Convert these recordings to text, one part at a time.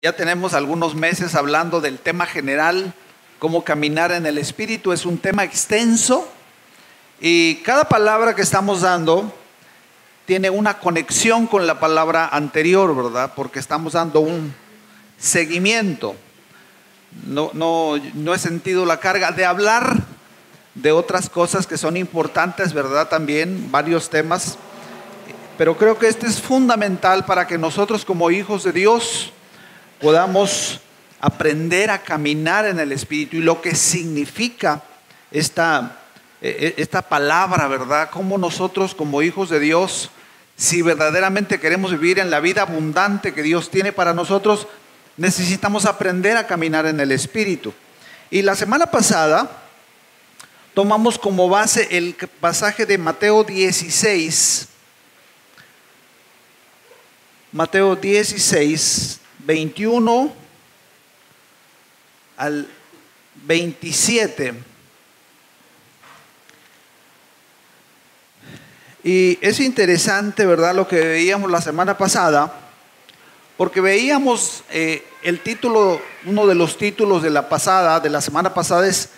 Ya tenemos algunos meses hablando del tema general, cómo caminar en el Espíritu. Es un tema extenso y cada palabra que estamos dando tiene una conexión con la palabra anterior, ¿verdad? Porque estamos dando un seguimiento. No he sentido la carga de hablar de otras cosas que son importantes, ¿verdad? También varios temas, pero creo que este es fundamental para que nosotros como hijos de Dios podamos aprender a caminar en el Espíritu y lo que significa esta palabra, ¿verdad? Cómo nosotros como hijos de Dios, si verdaderamente queremos vivir en la vida abundante que Dios tiene para nosotros, necesitamos aprender a caminar en el Espíritu. Y la semana pasada tomamos como base el pasaje de Mateo 16. Mateo 16, 21 al 27. Y es interesante, ¿verdad?, lo que veíamos la semana pasada, porque veíamos el título, uno de los títulos de la semana pasada es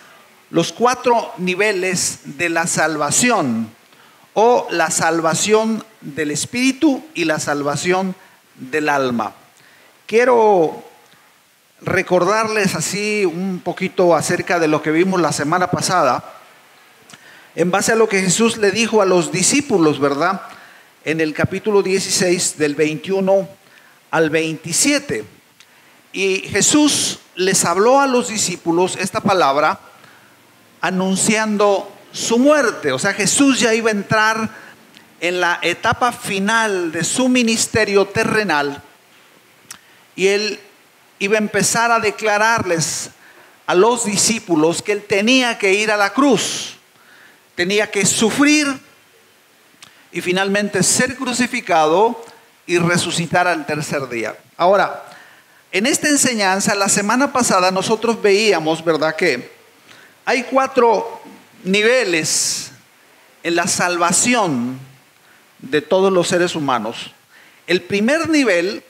los 4 niveles de la salvación, o la salvación del espíritu y la salvación del alma. Quiero recordarles así un poquito acerca de lo que vimos la semana pasada, en base a lo que Jesús le dijo a los discípulos, ¿verdad? En el capítulo 16 del 21 al 27. Y Jesús les habló a los discípulos esta palabra anunciando su muerte. O sea, Jesús ya iba a entrar en la etapa final de su ministerio terrenal y él iba a empezar a declararles a los discípulos que él tenía que ir a la cruz, tenía que sufrir y finalmente ser crucificado y resucitar al tercer día. Ahora, en esta enseñanza, la semana pasada nosotros veíamos, ¿verdad?, que hay 4 niveles en la salvación de todos los seres humanos. El primer nivel,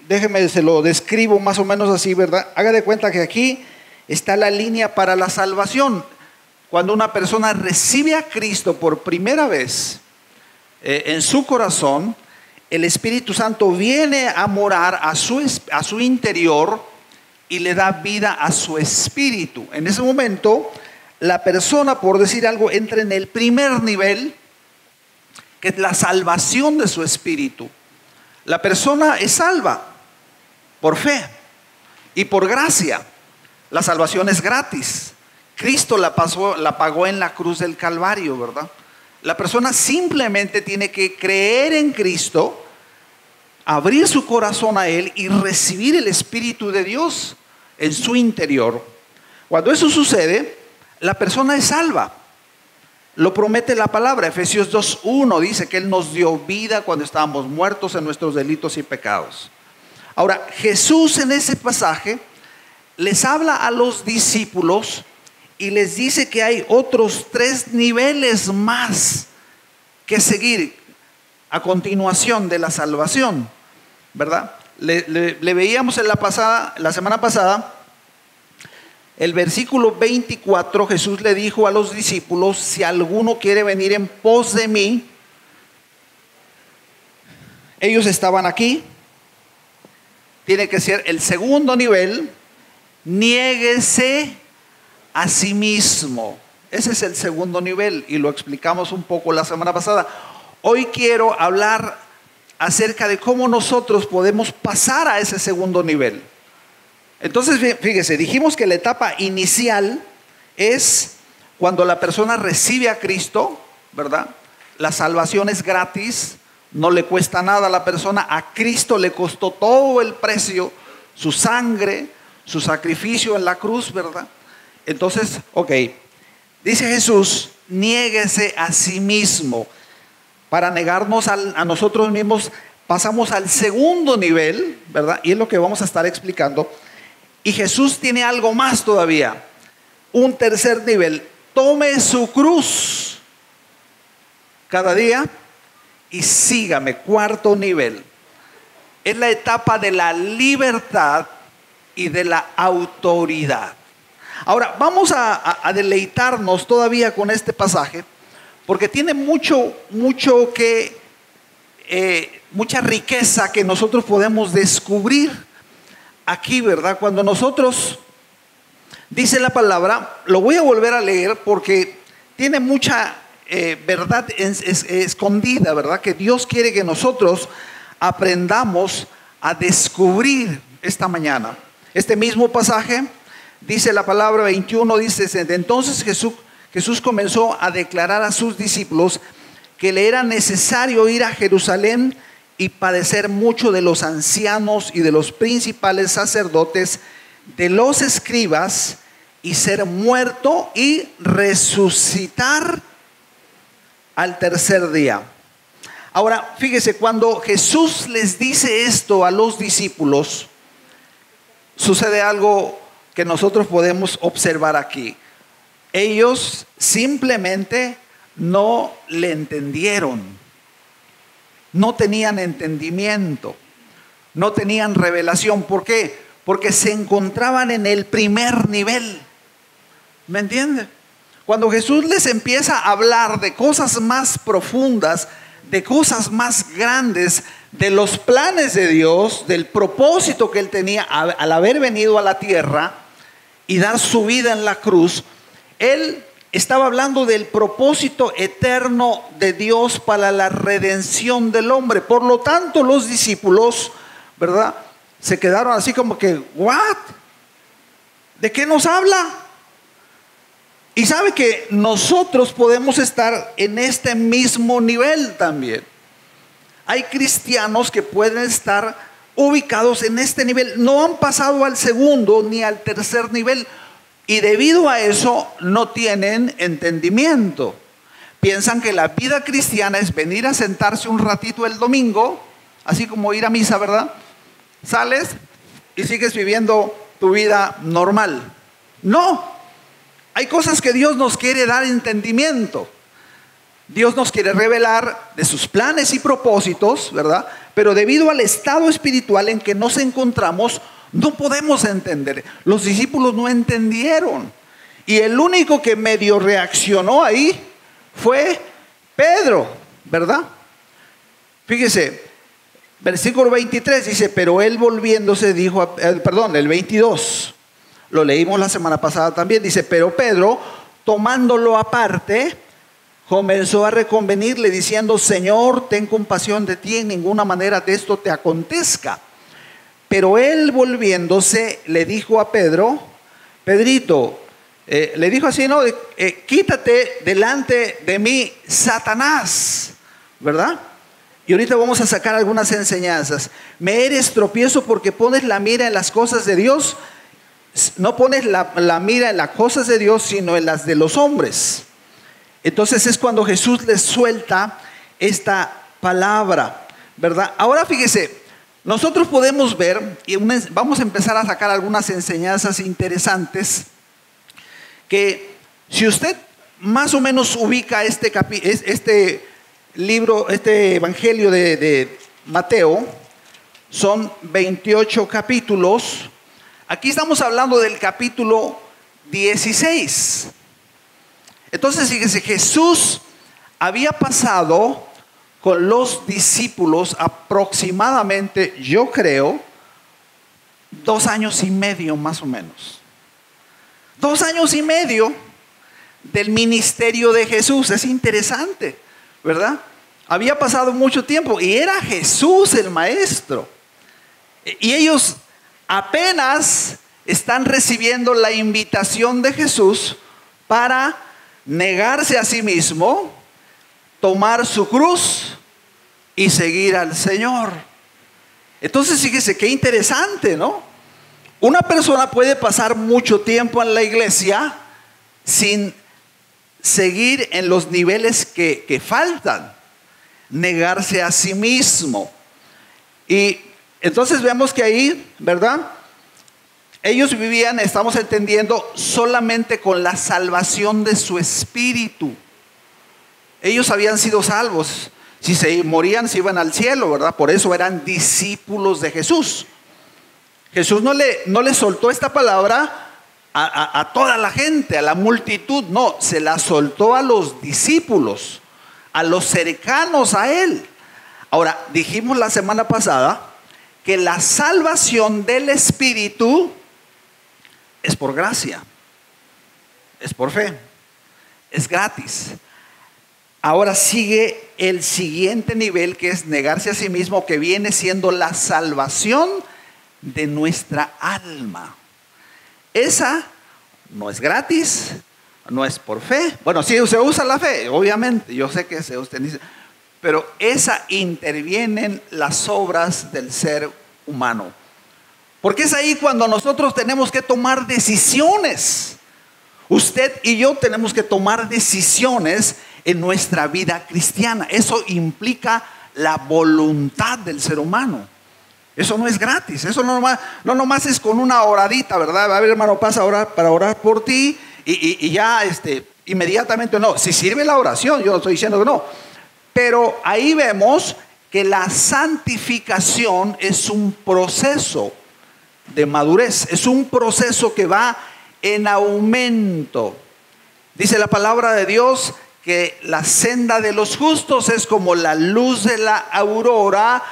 déjeme, se lo describo más o menos así, ¿verdad? Haga de cuenta que aquí está la línea para la salvación. Cuando una persona recibe a Cristo por primera vez en su corazón, el Espíritu Santo viene a morar a su interior y le da vida a su espíritu. En ese momento, la persona, por decir algo, entra en el primer nivel, que es la salvación de su espíritu. La persona es salva por fe y por gracia. La salvación es gratis. Cristo la pagó en la cruz del Calvario, ¿verdad? La persona simplemente tiene que creer en Cristo, abrir su corazón a Él y recibir el Espíritu de Dios en su interior. Cuando eso sucede, la persona es salva. Lo promete la palabra. Efesios 2:1 dice que Él nos dio vida cuando estábamos muertos en nuestros delitos y pecados. Ahora, Jesús en ese pasaje les habla a los discípulos y les dice que hay otros 3 niveles más que seguir a continuación de la salvación, ¿verdad? Le veíamos en la semana pasada, el versículo 24, Jesús le dijo a los discípulos: si alguno quiere venir en pos de mí. Ellos estaban aquí. Tiene que ser el segundo nivel: niéguese a sí mismo. Ese es el segundo nivel y lo explicamos un poco la semana pasada. Hoy quiero hablar acerca de cómo nosotros podemos pasar a ese segundo nivel. Entonces, fíjese, dijimos que la etapa inicial es cuando la persona recibe a Cristo, ¿verdad? La salvación es gratis, no le cuesta nada a la persona. A Cristo le costó todo el precio, su sangre, su sacrificio en la cruz, ¿verdad? Entonces, dice Jesús: niéguese a sí mismo. Para negarnos a nosotros mismos, pasamos al segundo nivel, ¿verdad? Y es lo que vamos a estar explicando. Y Jesús tiene algo más todavía, un tercer nivel: tome su cruz cada día y sígame. Cuarto nivel es la etapa de la libertad y de la autoridad. Ahora, vamos a deleitarnos todavía con este pasaje, porque tiene mucha riqueza que nosotros podemos descubrir aquí, ¿verdad? Cuando nosotros, dice la palabra, lo voy a volver a leer porque tiene mucha verdad escondida, ¿verdad? Que Dios quiere que nosotros aprendamos a descubrir esta mañana. Este mismo pasaje, dice la palabra 21, dice: entonces Jesús comenzó a declarar a sus discípulos que le era necesario ir a Jerusalén y padecer mucho de los ancianos y de los principales sacerdotes, de los escribas, y ser muerto y resucitar al tercer día. Ahora, fíjese, cuando Jesús les dice esto a los discípulos, sucede algo que nosotros podemos observar aquí. Ellos simplemente no le entendieron, no tenían entendimiento, no tenían revelación. ¿Por qué? Porque se encontraban en el primer nivel. ¿Me entiende? Cuando Jesús les empieza a hablar de cosas más profundas, de cosas más grandes, de los planes de Dios, del propósito que Él tenía al haber venido a la tierra y dar su vida en la cruz, Él estaba hablando del propósito eterno de Dios para la redención del hombre. Por lo tanto, los discípulos, ¿verdad?, se quedaron así como que, ¿what? ¿De qué nos habla? Y sabe que nosotros podemos estar en este mismo nivel también. Hay cristianos que pueden estar ubicados en este nivel, no han pasado al segundo ni al tercer nivel, y debido a eso no tienen entendimiento. Piensan que la vida cristiana es venir a sentarse un ratito el domingo, así como ir a misa, ¿verdad? Sales y sigues viviendo tu vida normal. No, hay cosas que Dios nos quiere dar entendimiento. Dios nos quiere revelar de sus planes y propósitos, ¿verdad? Pero debido al estado espiritual en que nos encontramos, no podemos entender. Los discípulos no entendieron. Y el único que medio reaccionó ahí fue Pedro, ¿verdad? Fíjese, versículo 23 dice: pero él volviéndose dijo, el 22, lo leímos la semana pasada también, dice: pero Pedro, tomándolo aparte, comenzó a reconvenirle diciendo: Señor, ten compasión de ti, en ninguna manera de esto te acontezca. Pero él volviéndose le dijo a Pedro: Pedrito, le dijo así, ¿no? Quítate delante de mí, Satanás, ¿verdad? Y ahorita vamos a sacar algunas enseñanzas. Me eres tropiezo porque pones la mira en las cosas de Dios. No pones la mira en las cosas de Dios, sino en las de los hombres. Entonces es cuando Jesús les suelta esta palabra, ¿verdad? Ahora fíjese, nosotros podemos ver, y vamos a empezar a sacar algunas enseñanzas interesantes, que si usted más o menos ubica este libro, este evangelio de Mateo, son 28 capítulos. Aquí estamos hablando del capítulo 16. Entonces, fíjese, Jesús había pasado con los discípulos aproximadamente, yo creo, 2 años y medio más o menos. 2 años y medio del ministerio de Jesús. Es interesante, ¿verdad? Había pasado mucho tiempo y era Jesús el maestro. Y ellos apenas están recibiendo la invitación de Jesús para negarse a sí mismo, tomar su cruz y seguir al Señor. Entonces fíjese qué interesante, ¿no? Una persona puede pasar mucho tiempo en la iglesia sin seguir en los niveles que faltan, negarse a sí mismo. Y entonces vemos que ahí, ¿verdad?, ellos vivían, estamos entendiendo, solamente con la salvación de su espíritu. Ellos habían sido salvos. Si se morían, se iban al cielo, ¿verdad? Por eso eran discípulos de Jesús. Jesús no le soltó esta palabra a toda la gente, a la multitud. No, se la soltó a los discípulos, a los cercanos a Él. Ahora, dijimos la semana pasada que la salvación del Espíritu es por gracia, es por fe, es gratis. Ahora sigue el siguiente nivel, que es negarse a sí mismo, que viene siendo la salvación de nuestra alma. Esa no es gratis, no es por fe. Bueno, sí se usa la fe, obviamente, yo sé que se utiliza, pero esa intervienen las obras del ser humano. Porque es ahí cuando nosotros tenemos que tomar decisiones. Usted y yo tenemos que tomar decisiones en nuestra vida cristiana. Eso implica la voluntad del ser humano. Eso no es gratis. Eso no nomás es con una oradita, ¿verdad? A ver, hermano, pasa ahora para orar por ti y ya inmediatamente no. Si sirve la oración, yo no estoy diciendo que no. Pero ahí vemos que la santificación es un proceso de madurez. Es un proceso que va en aumento. Dice la palabra de Dios que la senda de los justos es como la luz de la aurora,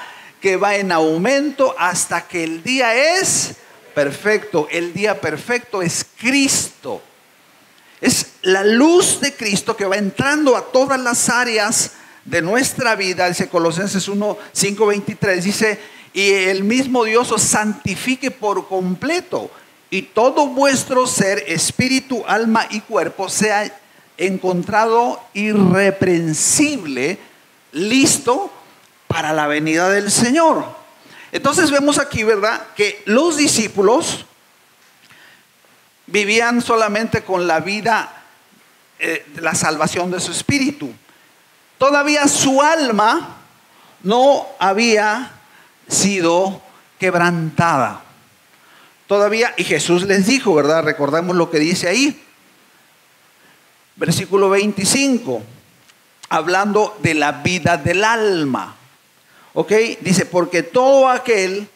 que va en aumento hasta que el día es perfecto. El día perfecto es Cristo. Es la luz de Cristo que va entrando a todas las áreas de nuestra vida. Dice Colosenses 1:5-23, dice: y el mismo Dios os santifique por completo, y todo vuestro ser, espíritu, alma y cuerpo sea encontrado irreprensible, listo para la venida del Señor. Entonces vemos aquí, ¿verdad?, que los discípulos vivían solamente con la vida, la salvación de su espíritu. Todavía su alma no había sido quebrantada. Todavía, y Jesús les dijo, ¿verdad? Recordamos lo que dice ahí. Versículo 25, hablando de la vida del alma. ¿Ok? Dice: porque todo aquel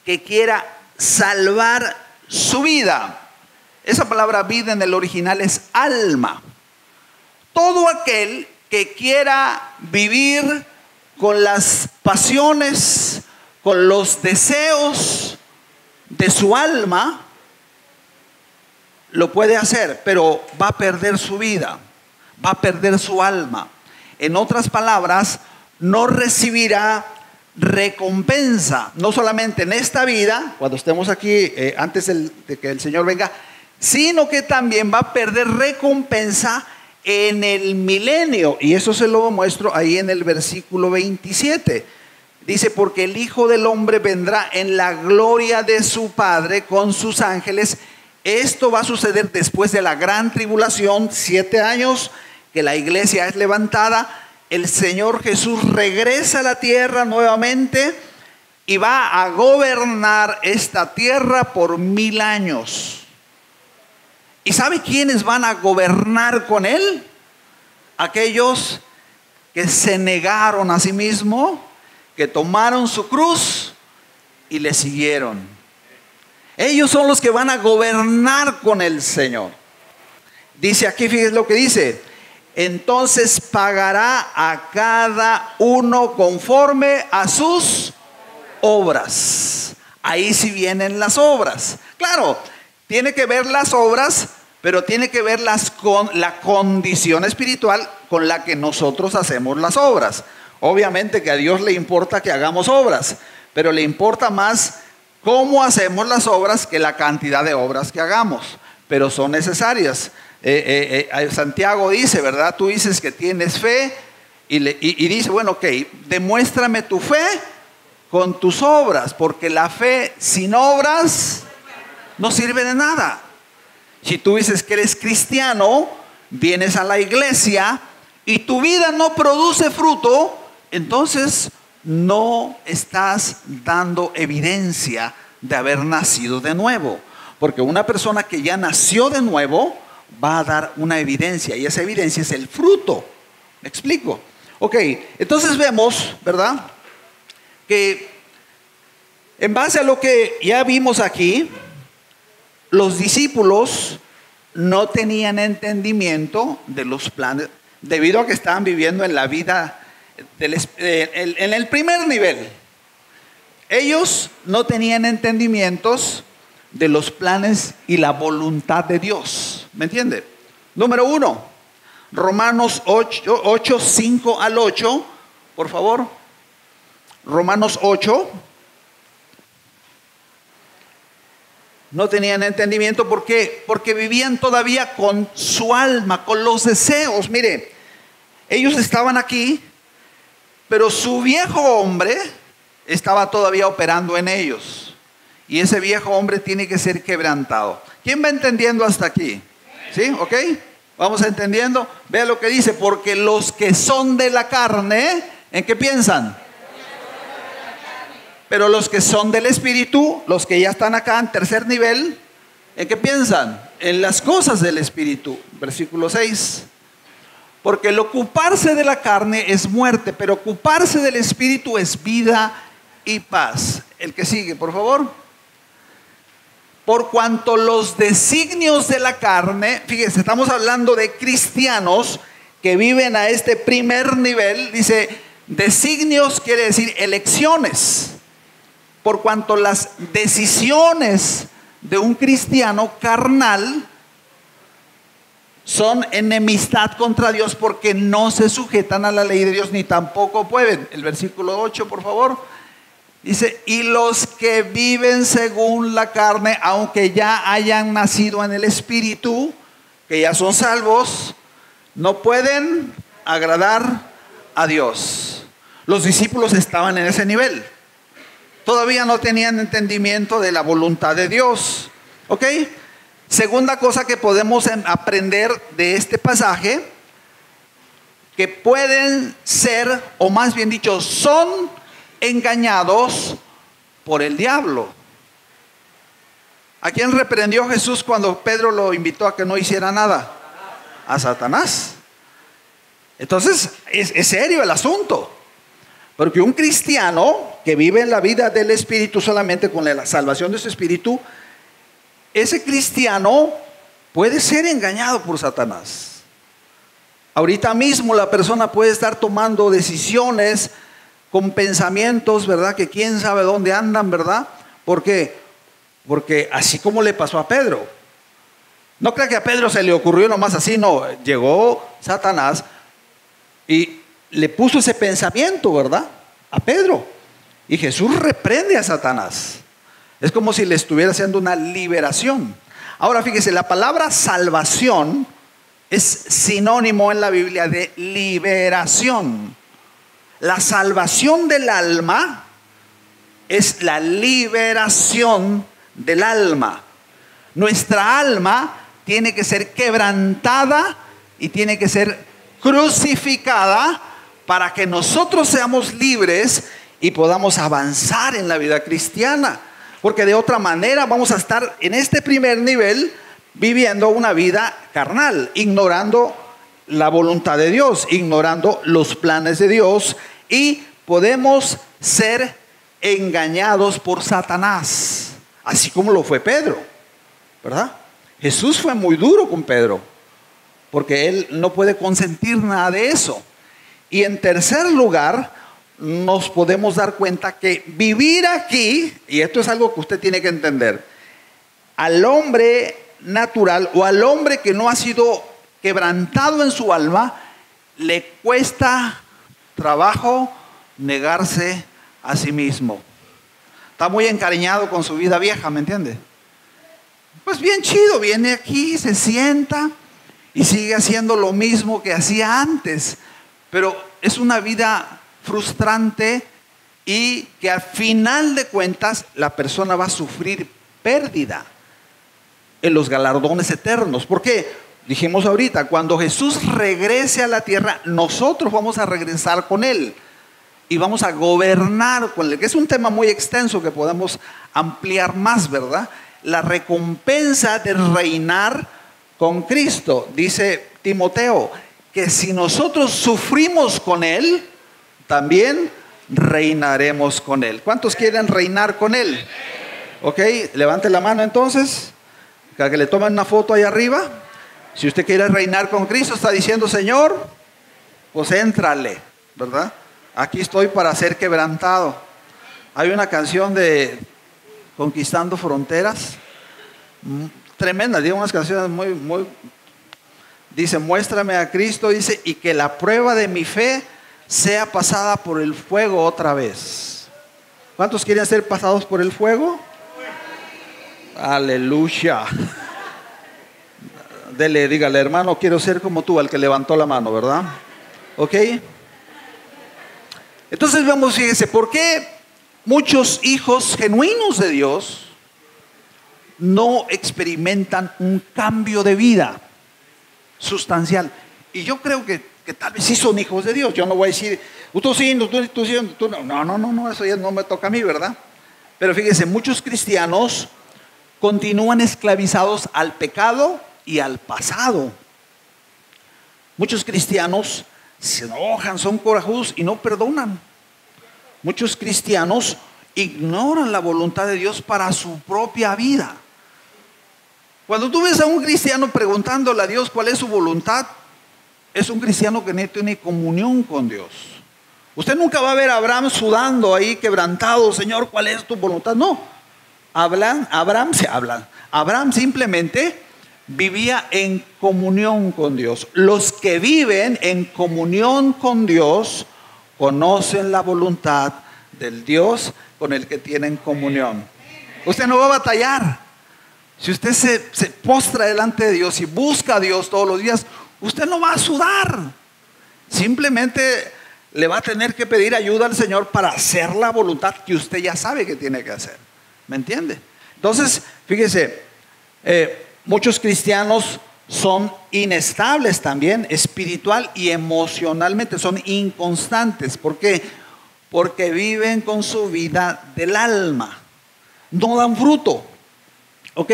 que quiera salvar su vida. Esa palabra vida en el original es alma. Todo aquel que quiera vivir con las pasiones, con los deseos de su alma, lo puede hacer, pero va a perder su vida, va a perder su alma. En otras palabras, no recibirá recompensa, no solamente en esta vida, cuando estemos aquí, antes de que el Señor venga, sino que también va a perder recompensa en el milenio. Y eso se lo muestro ahí en el versículo 27. Dice: porque el Hijo del Hombre vendrá en la gloria de su Padre con sus ángeles. Esto va a suceder después de la gran tribulación, 7 años que la iglesia es levantada. El Señor Jesús regresa a la tierra nuevamente y va a gobernar esta tierra por 1000 años. ¿Y sabe quiénes van a gobernar con Él? Aquellos que se negaron a sí mismos, que tomaron su cruz y le siguieron. Ellos son los que van a gobernar con el Señor. Dice aquí, fíjense lo que dice: entonces pagará a cada uno conforme a sus obras. Ahí sí vienen las obras. Claro, tiene que ver las obras, pero tiene que verlas con la condición espiritual con la que nosotros hacemos las obras. Obviamente que a Dios le importa que hagamos obras, pero le importa más cómo hacemos las obras que la cantidad de obras que hagamos, pero son necesarias. Santiago dice, ¿verdad? Tú dices que tienes fe y dice: bueno, ok, demuéstrame tu fe con tus obras, porque la fe sin obras no sirve de nada. Si tú dices que eres cristiano, vienes a la iglesia y tu vida no produce fruto, entonces no estás dando evidencia de haber nacido de nuevo. Porque una persona que ya nació de nuevo va a dar una evidencia, y esa evidencia es el fruto. ¿Me explico? Ok, entonces vemos, ¿verdad?, que En base a lo que ya vimos aquí, los discípulos no tenían entendimiento de los planes, debido a que estaban viviendo en la vida en el primer nivel. Ellos no tenían entendimientos de los planes y la voluntad de Dios. ¿Me entiende? Número 1, Romanos 8, 5 al 8, por favor. Romanos 8. No tenían entendimiento. ¿Por qué? Porque vivían todavía con su alma, con los deseos. Mire, ellos estaban aquí, pero su viejo hombre estaba todavía operando en ellos. Y ese viejo hombre tiene que ser quebrantado. ¿Quién va entendiendo hasta aquí? ¿Sí? ¿Ok? ¿Vamos entendiendo? Vea lo que dice. Porque los que son de la carne, ¿en qué piensan? Pero los que son del Espíritu, los que ya están acá en tercer nivel, ¿en qué piensan? En las cosas del Espíritu. Versículo 6. Porque el ocuparse de la carne es muerte, pero ocuparse del Espíritu es vida y paz. El que sigue, por favor. Por cuanto los designios de la carne, fíjense, estamos hablando de cristianos que viven a este primer nivel. Dice, designios quiere decir elecciones. Por cuanto las decisiones de un cristiano carnal son enemistad contra Dios, porque no se sujetan a la ley de Dios, ni tampoco pueden. El versículo 8, por favor. Dice, y los que viven según la carne, aunque ya hayan nacido en el Espíritu, que ya son salvos, no pueden agradar a Dios. Los discípulos estaban en ese nivel. Todavía no tenían entendimiento de la voluntad de Dios. ¿Ok? Segunda cosa que podemos aprender de este pasaje, que pueden ser, o más bien dicho, son engañados por el diablo. ¿A quién reprendió Jesús cuando Pedro lo invitó a que no hiciera nada? A Satanás. Entonces, es serio el asunto. Porque un cristiano que vive en la vida del Espíritu solamente con la salvación de su espíritu, ese cristiano puede ser engañado por Satanás. Ahorita mismo la persona puede estar tomando decisiones con pensamientos, ¿verdad? Que quién sabe dónde andan, ¿verdad? ¿Por qué? Porque así como le pasó a Pedro. No crea que a Pedro se le ocurrió nomás así, no. Llegó Satanás y le puso ese pensamiento, ¿verdad? A Pedro. Y Jesús reprende a Satanás. Es como si le estuviera haciendo una liberación. Ahora fíjese, la palabra salvación es sinónimo en la Biblia de liberación. La salvación del alma es la liberación del alma. Nuestra alma tiene que ser quebrantada y tiene que ser crucificada para que nosotros seamos libres y podamos avanzar en la vida cristiana. Porque de otra manera vamos a estar en este primer nivel viviendo una vida carnal, ignorando la voluntad de Dios, ignorando los planes de Dios, y podemos ser engañados por Satanás, así como lo fue Pedro, ¿verdad? Jesús fue muy duro con Pedro, porque él no puede consentir nada de eso. Y en tercer lugar, nos podemos dar cuenta que vivir aquí, y esto es algo que usted tiene que entender, al hombre natural o al hombre que no ha sido quebrantado en su alma, le cuesta trabajo negarse a sí mismo. Está muy encariñado con su vida vieja, ¿me entiende? Pues bien chido, viene aquí, se sienta y sigue haciendo lo mismo que hacía antes, pero es una vida frustrante y que al final de cuentas la persona va a sufrir pérdida en los galardones eternos. ¿Por qué? Dijimos ahorita, cuando Jesús regrese a la tierra, nosotros vamos a regresar con Él y vamos a gobernar con Él, que es un tema muy extenso que podemos ampliar más, ¿verdad? La recompensa de reinar con Cristo. Dice Timoteo que si nosotros sufrimos con Él, también reinaremos con Él. ¿Cuántos quieren reinar con Él? Ok, levante la mano entonces, para que le tomen una foto ahí arriba. Si usted quiere reinar con Cristo, está diciendo, Señor, pues éntrale, ¿verdad? Aquí estoy para ser quebrantado. Hay una canción de Conquistando Fronteras, tremenda, digo, unas canciones muy, dice, muéstrame a Cristo, dice, y que la prueba de mi fe sea pasada por el fuego otra vez. ¿Cuántos quieren ser pasados por el fuego? Aleluya. Dele, dígale, hermano, quiero ser como tú, al que levantó la mano, ¿verdad? ¿Ok? Entonces vemos, fíjese, ¿por qué muchos hijos genuinos de Dios no experimentan un cambio de vida sustancial? Y yo creo que tal vez sí son hijos de Dios. Yo no voy a decir, tú sí, tú no, eso ya no me toca a mí, ¿verdad? Pero fíjese, muchos cristianos continúan esclavizados al pecado y al pasado. Muchos cristianos se enojan, son corajudos y no perdonan. Muchos cristianos ignoran la voluntad de Dios para su propia vida. Cuando tú ves a un cristiano preguntándole a Dios cuál es su voluntad, es un cristiano que no tiene comunión con Dios. Usted nunca va a ver a Abraham sudando ahí, quebrantado, Señor, ¿cuál es tu voluntad? No. Abraham simplemente vivía en comunión con Dios. Los que viven en comunión con Dios conocen la voluntad del Dios con el que tienen comunión. Usted no va a batallar. Si usted se postra delante de Dios y busca a Dios todos los días, usted no va a sudar. Simplemente le va a tener que pedir ayuda al Señor para hacer la voluntad que usted ya sabe que tiene que hacer. ¿Me entiende? Entonces, fíjese, muchos cristianos son inestables también, espiritual y emocionalmente, son inconstantes. ¿Por qué? Porque viven con su vida del alma, no dan fruto. ¿Ok?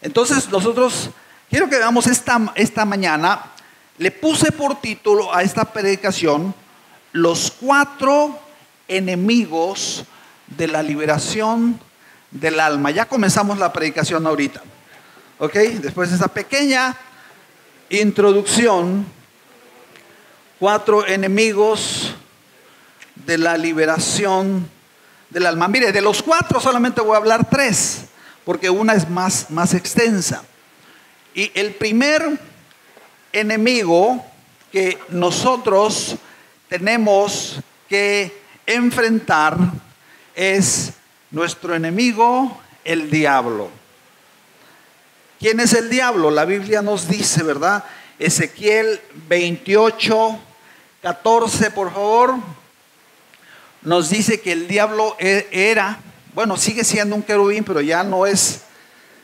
Entonces nosotros, quiero que veamos esta mañana, le puse por título a esta predicación, los 4 enemigos de la liberación del alma. Ya comenzamos la predicación ahorita. ¿Ok? Después de esa pequeña introducción, 4 enemigos de la liberación del alma. Mire, de los 4 solamente voy a hablar 3, porque una es más extensa. Y el primer enemigo que nosotros tenemos que enfrentar es nuestro enemigo, el diablo. ¿Quién es el diablo? La Biblia nos dice, ¿verdad? Ezequiel 28, 14, por favor. Nos dice que el diablo era, bueno, sigue siendo un querubín, pero ya no es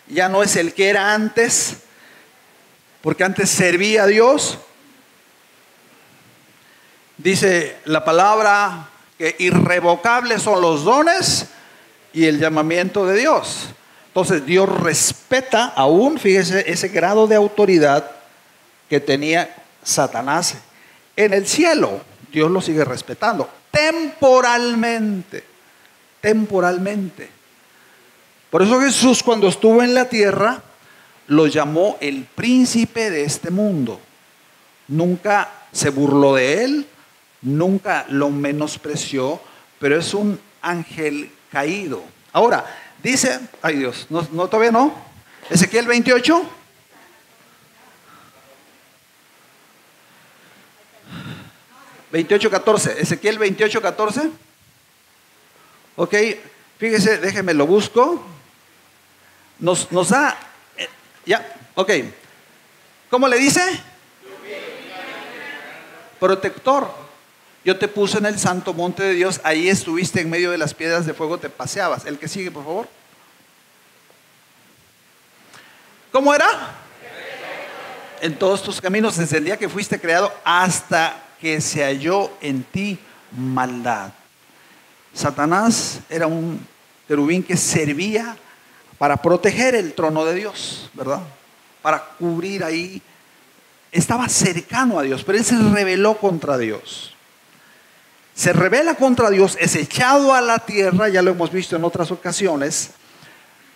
el que era antes, porque antes servía a Dios. Dice la palabra que irrevocables son los dones y el llamamiento de Dios. Entonces Dios respeta aún, fíjese, ese grado de autoridad que tenía Satanás en el cielo. Dios lo sigue respetando temporalmente. Por eso Jesús, cuando estuvo en la tierra, lo llamó el príncipe de este mundo. Nunca se burló de él, nunca lo menospreció, pero es un ángel caído. Ahora, dice, ay Dios, no, todavía no. Ezequiel 28. Ezequiel 28, 14. Ok, fíjese, déjeme lo busco. Nos da, ya, ok. ¿Cómo le dice? Protector. Yo te puse en el santo monte de Dios, ahí estuviste en medio de las piedras de fuego, te paseabas. El que sigue, por favor. ¿Cómo era? En todos tus caminos, desde el día que fuiste creado hasta que se halló en ti maldad. Satanás era un querubín que servía para proteger el trono de Dios, ¿verdad? Para cubrir ahí. Estaba cercano a Dios, pero él se rebeló contra Dios. se rebela contra Dios, es echado a la tierra, ya lo hemos visto en otras ocasiones.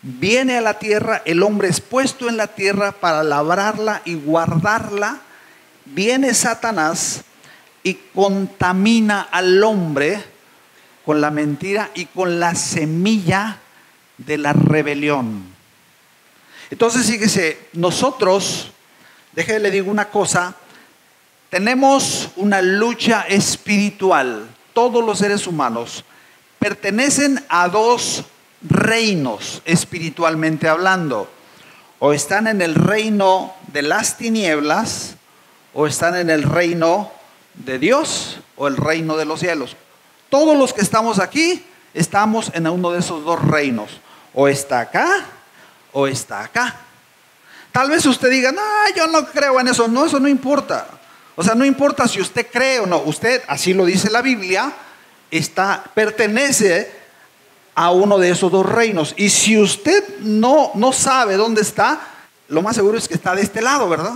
Viene a la tierra, el hombre es puesto en la tierra para labrarla y guardarla. Viene Satanás y contamina al hombre con la mentira y con la semilla de la rebelión. Entonces, fíjese, nosotros, déjeme le digo una cosa, tenemos una lucha espiritual. Todos los seres humanos pertenecen a dos reinos espiritualmente hablando. O están en el reino de las tinieblas, o están en el reino de Dios, o el reino de los cielos. Todos los que estamos aquí, estamos en uno de esos dos reinos. O está acá, o está acá. Tal vez usted diga, no, yo no creo en eso. No, eso no importa. O sea, no importa si usted cree o no. Usted, así lo dice la Biblia, pertenece a uno de esos dos reinos. Y si usted no sabe dónde está, lo más seguro es que está de este lado, ¿verdad?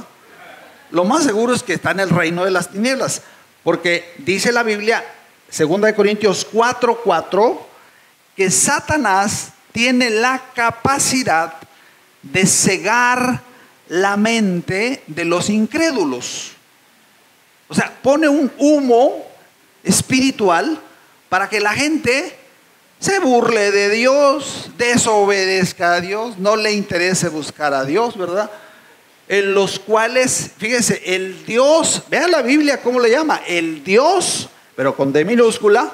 Lo más seguro es que está en el reino de las tinieblas. Porque dice la Biblia, 2 Corintios 4:4, que Satanás tiene la capacidad de cegar la mente de los incrédulos. O sea, pone un humo espiritual para que la gente se burle de Dios, desobedezca a Dios, no le interese buscar a Dios, ¿verdad? En los cuales, fíjense, el Dios, vean la Biblia cómo le llama, el Dios, pero con D minúscula,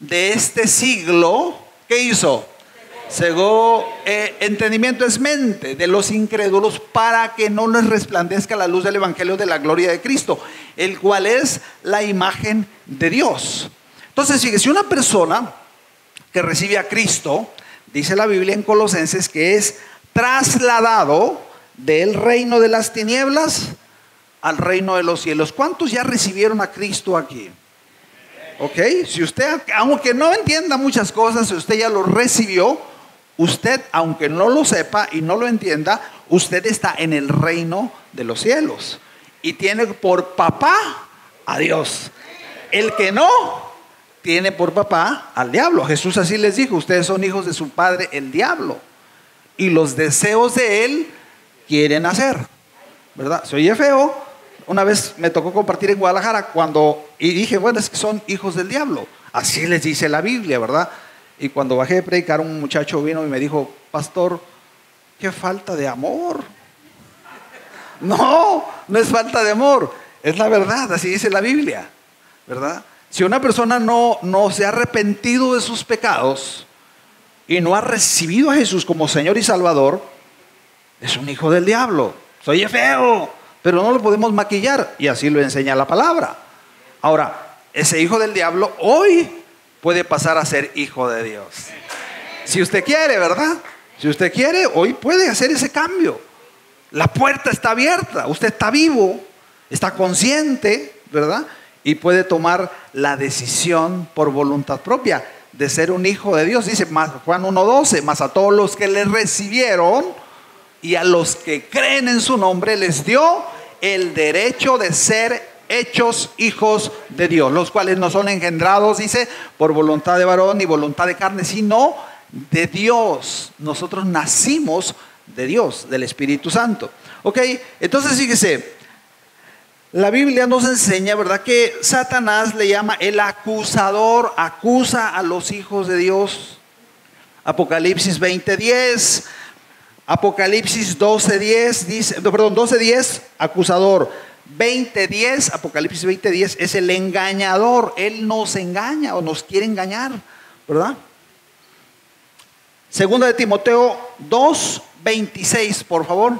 de este siglo, ¿qué hizo? Cegó entendimiento, es mente de los incrédulos, para que no les resplandezca la luz del evangelio de la gloria de Cristo, el cual es la imagen de Dios. Entonces, fíjese, una persona que recibe a Cristo, dice la Biblia en Colosenses, que es trasladado del reino de las tinieblas al reino de los cielos. ¿Cuántos ya recibieron a Cristo aquí? Ok, si usted, aunque no entienda muchas cosas, si usted ya lo recibió, usted, aunque no lo sepa y no lo entienda, usted está en el reino de los cielos y tiene por papá a Dios. El que no, tiene por papá al diablo. Jesús así les dijo: ustedes son hijos de su padre el diablo, y los deseos de él quieren hacer, ¿verdad? Se oye feo. Una vez me tocó compartir en Guadalajara y dije, bueno, es que son hijos del diablo. Así les dice la Biblia, ¿verdad? Y cuando bajé de predicar, un muchacho vino y me dijo: pastor, qué falta de amor. No es falta de amor, es la verdad, así dice la Biblia, ¿verdad? Si una persona no se ha arrepentido de sus pecados y no ha recibido a Jesús como Señor y Salvador, es un hijo del diablo. Se oye feo, pero no lo podemos maquillar, y así lo enseña la palabra. Ahora, ese hijo del diablo hoy puede pasar a ser hijo de Dios. Si usted quiere, ¿verdad? Si usted quiere, hoy puede hacer ese cambio. La puerta está abierta, usted está vivo, está consciente, ¿verdad? Y puede tomar la decisión por voluntad propia de ser un hijo de Dios. Dice Juan 1:12, mas a todos los que le recibieron y a los que creen en su nombre les dio el derecho de ser hechos hijos de Dios, los cuales no son engendrados, dice, por voluntad de varón ni voluntad de carne, sino de Dios. Nosotros nacimos de Dios, del Espíritu Santo. Ok, entonces fíjese, la Biblia nos enseña, ¿verdad?, que Satanás le llama el acusador, acusa a los hijos de Dios. Apocalipsis 20:10, Apocalipsis 12:10, dice, perdón, 12:10, acusador. 20:10, Apocalipsis 20:10, es el engañador. Él nos engaña o nos quiere engañar, ¿verdad? Segunda de Timoteo 2:26, por favor.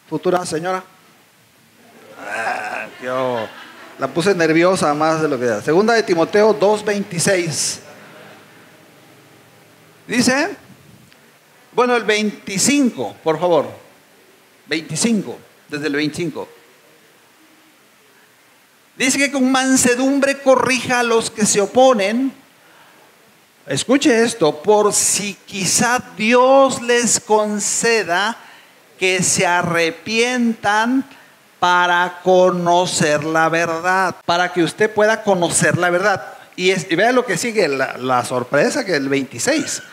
Futura señora. Yo la puse nerviosa más de lo que era. Segunda de Timoteo 2:26. Dice, bueno, el 25, por favor. 25, desde el 25. Dice que con mansedumbre corrija a los que se oponen. Escuche esto: por si quizá Dios les conceda que se arrepientan para conocer la verdad, para que usted pueda conocer la verdad. Y vea lo que sigue, la sorpresa, que es el 26.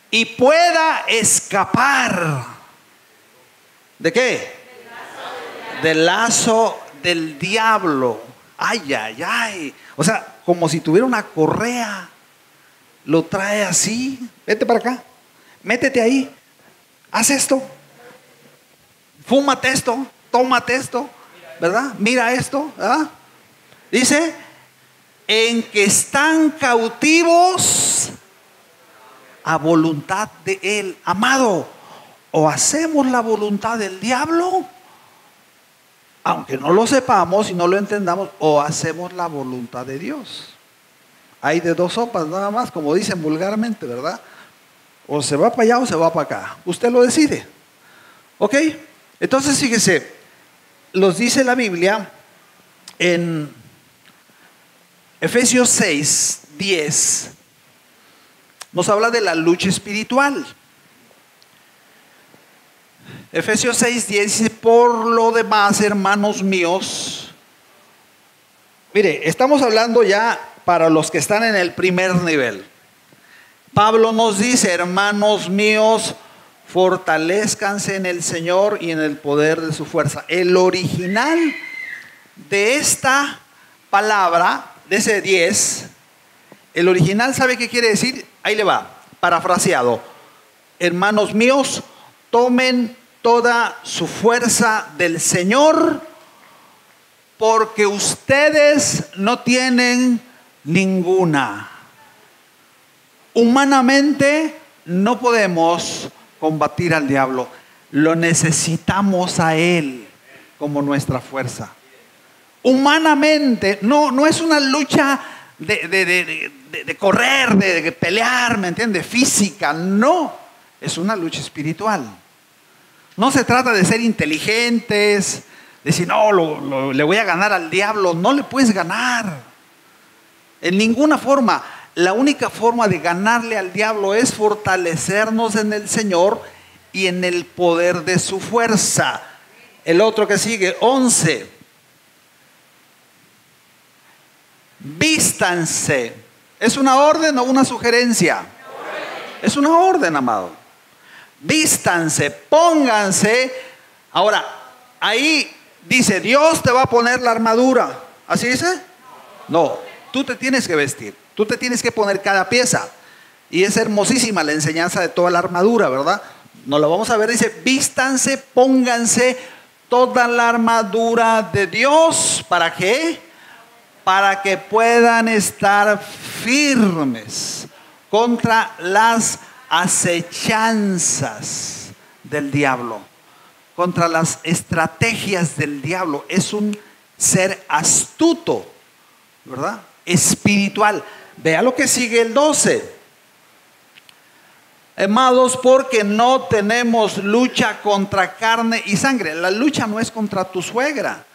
Y pueda escapar. ¿De qué? Del lazo del diablo. Ay, ay, ay. O sea, como si tuviera una correa. Lo trae así. Vete para acá. Métete ahí. Haz esto. Fúmate esto. Tómate esto. ¿Verdad? Mira esto. ¿Verdad? Dice, en que están cautivos a voluntad de él. Amado, o hacemos la voluntad del diablo, aunque no lo sepamos y no lo entendamos, o hacemos la voluntad de Dios. Hay de dos sopas nada más, como dicen vulgarmente, ¿verdad? O se va para allá o se va para acá. Usted lo decide. ¿Ok? Entonces fíjese, los dice la Biblia en Efesios 6, 10. Nos habla de la lucha espiritual. Efesios 6, 10 dice, por lo demás, hermanos míos. Mire, estamos hablando ya para los que están en el primer nivel. Pablo nos dice, hermanos míos, fortalezcanse en el Señor y en el poder de su fuerza. El original de esta palabra, de ese 10, el original, ¿sabe qué quiere decir? Ahí le va, parafraseado. Hermanos míos, tomen toda su fuerza del Señor, porque ustedes no tienen ninguna. Humanamente no podemos combatir al diablo. Lo necesitamos a él como nuestra fuerza. Humanamente no es una lucha de correr, de pelear, ¿me entiende? Física, no. Es una lucha espiritual. No se trata de ser inteligentes, de decir, no, le voy a ganar al diablo. No le puedes ganar. En ninguna forma. La única forma de ganarle al diablo es fortalecernos en el Señor y en el poder de su fuerza. El otro que sigue, 11. Vístanse. ¿Es una orden o una sugerencia? Es una orden, amado. Vístanse, pónganse. Ahora, ahí dice, Dios te va a poner la armadura. ¿Así dice? No, tú te tienes que vestir. Tú te tienes que poner cada pieza. Y es hermosísima la enseñanza de toda la armadura, ¿verdad? Nos lo vamos a ver, dice, vístanse, pónganse toda la armadura de Dios. ¿Para qué? Para que puedan estar firmes contra las acechanzas del diablo, contra las estrategias del diablo. Es un ser astuto, ¿verdad? Espiritual. Vea lo que sigue el 12. Amados, porque no tenemos lucha contra carne y sangre. La lucha no es contra tu suegra,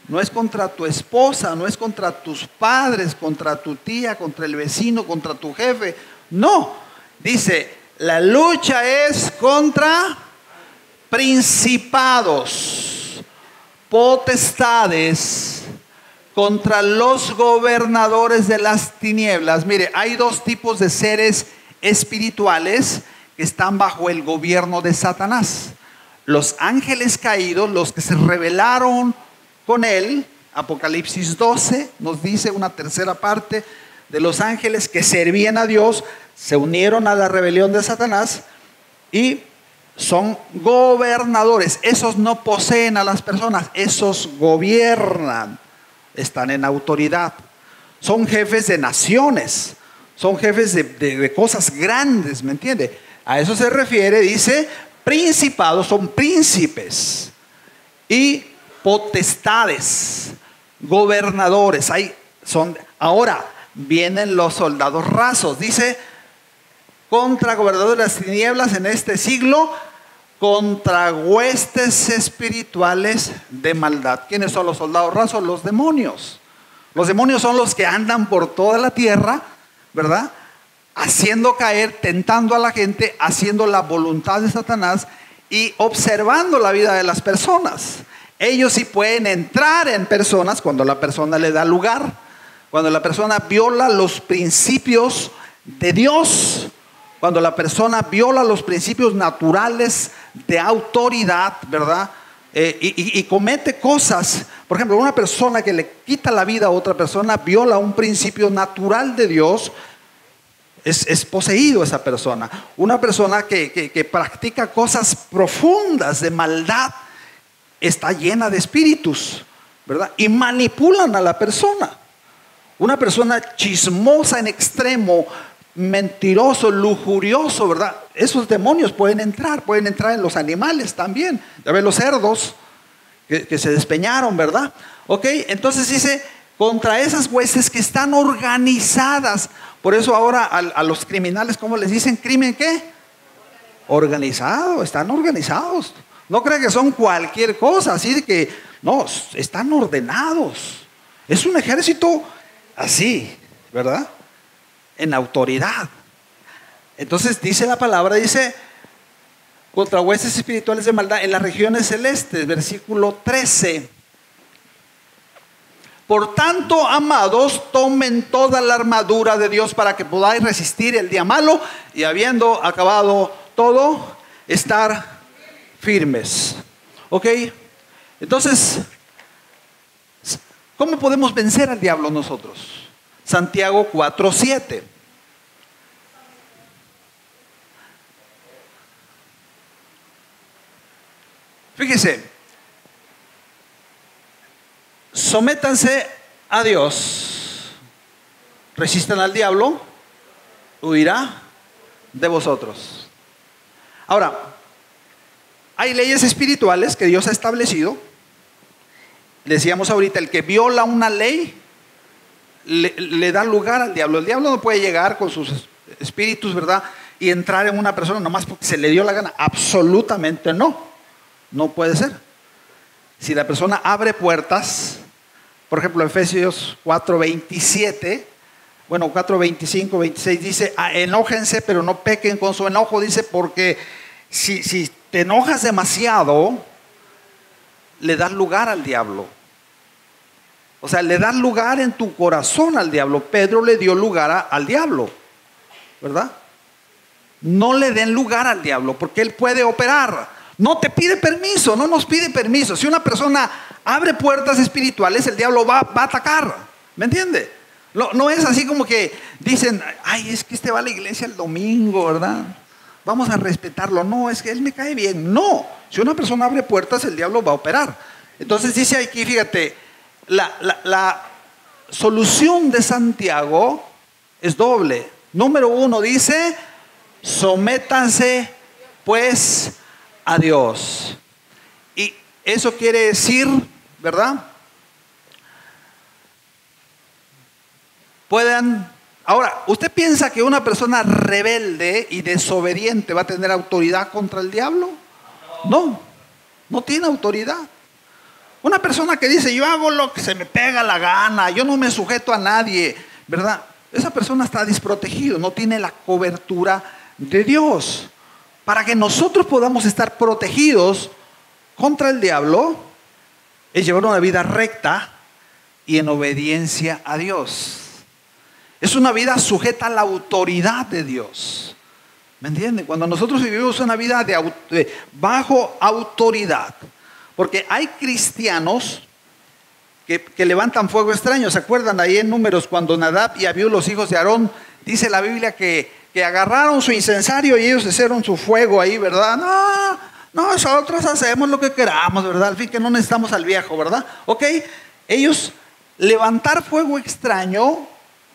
no es contra tu esposa, no es contra tus padres, contra tu tía, contra el vecino, contra tu jefe. No, dice, la lucha es contra principados, potestades, contra los gobernadores de las tinieblas. Mire, hay dos tipos de seres espirituales que están bajo el gobierno de Satanás. Los ángeles caídos, los que se rebelaron con él. Apocalipsis 12 nos dice una tercera parte de los ángeles que servían a Dios, se unieron a la rebelión de Satanás y son gobernadores. Esos no poseen a las personas, esos gobiernan. Están en autoridad. Son jefes de naciones. Son jefes de cosas grandes, ¿me entiende? A eso se refiere, dice, principados, son príncipes. Y potestades, gobernadores. Ahora vienen los soldados rasos. Dice, contra gobernadores de las tinieblas en este siglo, contra huestes espirituales de maldad. ¿Quiénes son los soldados rasos? Los demonios. Los demonios son los que andan por toda la tierra, ¿verdad? Haciendo caer, tentando a la gente, haciendo la voluntad de Satanás y observando la vida de las personas. Ellos sí pueden entrar en personas cuando la persona le da lugar, cuando la persona viola los principios de Dios, cuando la persona viola los principios naturales de autoridad, ¿verdad? Y comete cosas. Por ejemplo, una persona que le quita la vida a otra persona viola un principio natural de Dios. Es poseído esa persona. Una persona que practica cosas profundas de maldad está llena de espíritus, ¿verdad? Y manipulan a la persona. Una persona chismosa en extremo, mentiroso, lujurioso, ¿verdad? Esos demonios pueden entrar en los animales también. Ya ven los cerdos que se despeñaron, ¿verdad? Ok, entonces dice, contra esas huestes que están organizadas. Por eso ahora a los criminales, ¿cómo les dicen? ¿Crimen qué? Organizado, están organizados. No crean que son cualquier cosa, así de que, no, están ordenados. Es un ejército así, ¿verdad? En autoridad. Entonces dice la palabra, dice, contra huestes espirituales de maldad en las regiones celestes, versículo 13. Por tanto, amados, tomen toda la armadura de Dios para que podáis resistir el día malo y habiendo acabado todo, estar firmes. ¿Ok? Entonces, ¿cómo podemos vencer al diablo nosotros? Santiago 4:7. Fíjese, sométanse a Dios, resistan al diablo, huirá de vosotros. Ahora, hay leyes espirituales que Dios ha establecido. Decíamos ahorita, el que viola una ley le da lugar al diablo. El diablo no puede llegar con sus espíritus, ¿verdad? Y entrar en una persona nomás porque se le dio la gana. Absolutamente no. No puede ser. Si la persona abre puertas, por ejemplo, Efesios 4:27, bueno, 4:25, 26 dice, enójense, pero no pequen con su enojo, dice, porque si te enojas demasiado, le das lugar al diablo. O sea, le das lugar en tu corazón al diablo. Pedro le dio lugar al diablo, ¿verdad? No le den lugar al diablo, porque él puede operar. No te pide permiso, no nos pide permiso. Si una persona abre puertas espirituales, el diablo va a atacar. ¿Me entiende? No es así como que dicen, ay, es que este va a la iglesia el domingo, ¿verdad? Vamos a respetarlo. No, es que él me cae bien. No, si una persona abre puertas, el diablo va a operar. Entonces dice aquí, fíjate, la solución de Santiago es doble. Número 1 dice, sométanse pues a Dios. Y eso quiere decir, ¿verdad? Ahora, ¿usted piensa que una persona rebelde y desobediente va a tener autoridad contra el diablo? No, no tiene autoridad. Una persona que dice, yo hago lo que se me pega la gana, yo no me sujeto a nadie, ¿verdad? Esa persona está desprotegida, no tiene la cobertura de Dios. Para que nosotros podamos estar protegidos contra el diablo, es llevar una vida recta y en obediencia a Dios. Es una vida sujeta a la autoridad de Dios. ¿Me entienden? Cuando nosotros vivimos una vida bajo autoridad, porque hay cristianos que levantan fuego extraño. ¿Se acuerdan ahí en Números cuando Nadab y Abiú, los hijos de Aarón, dice la Biblia que agarraron su incensario y ellos hicieron su fuego ahí, ¿verdad? No, nosotros hacemos lo que queramos, ¿verdad? Al fin que no necesitamos al viejo, ¿verdad? Ok, ellos levantar fuego extraño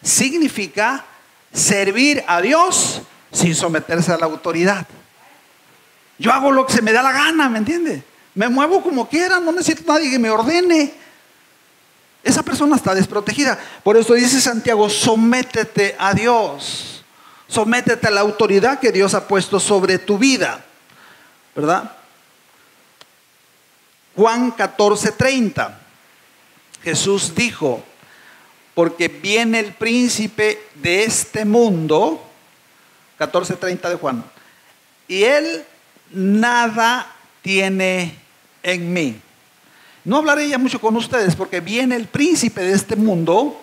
significa servir a Dios sin someterse a la autoridad. Yo hago lo que se me da la gana, ¿me entiende? Me muevo como quiera, no necesito a nadie que me ordene. Esa persona está desprotegida. Por eso dice Santiago, sométete a Dios. Sométete a la autoridad que Dios ha puesto sobre tu vida, ¿verdad? Juan 14:30. Jesús dijo, porque viene el príncipe de este mundo, 14:30 de Juan, y él nada tiene en mí. No hablaré ya mucho con ustedes porque viene el príncipe de este mundo.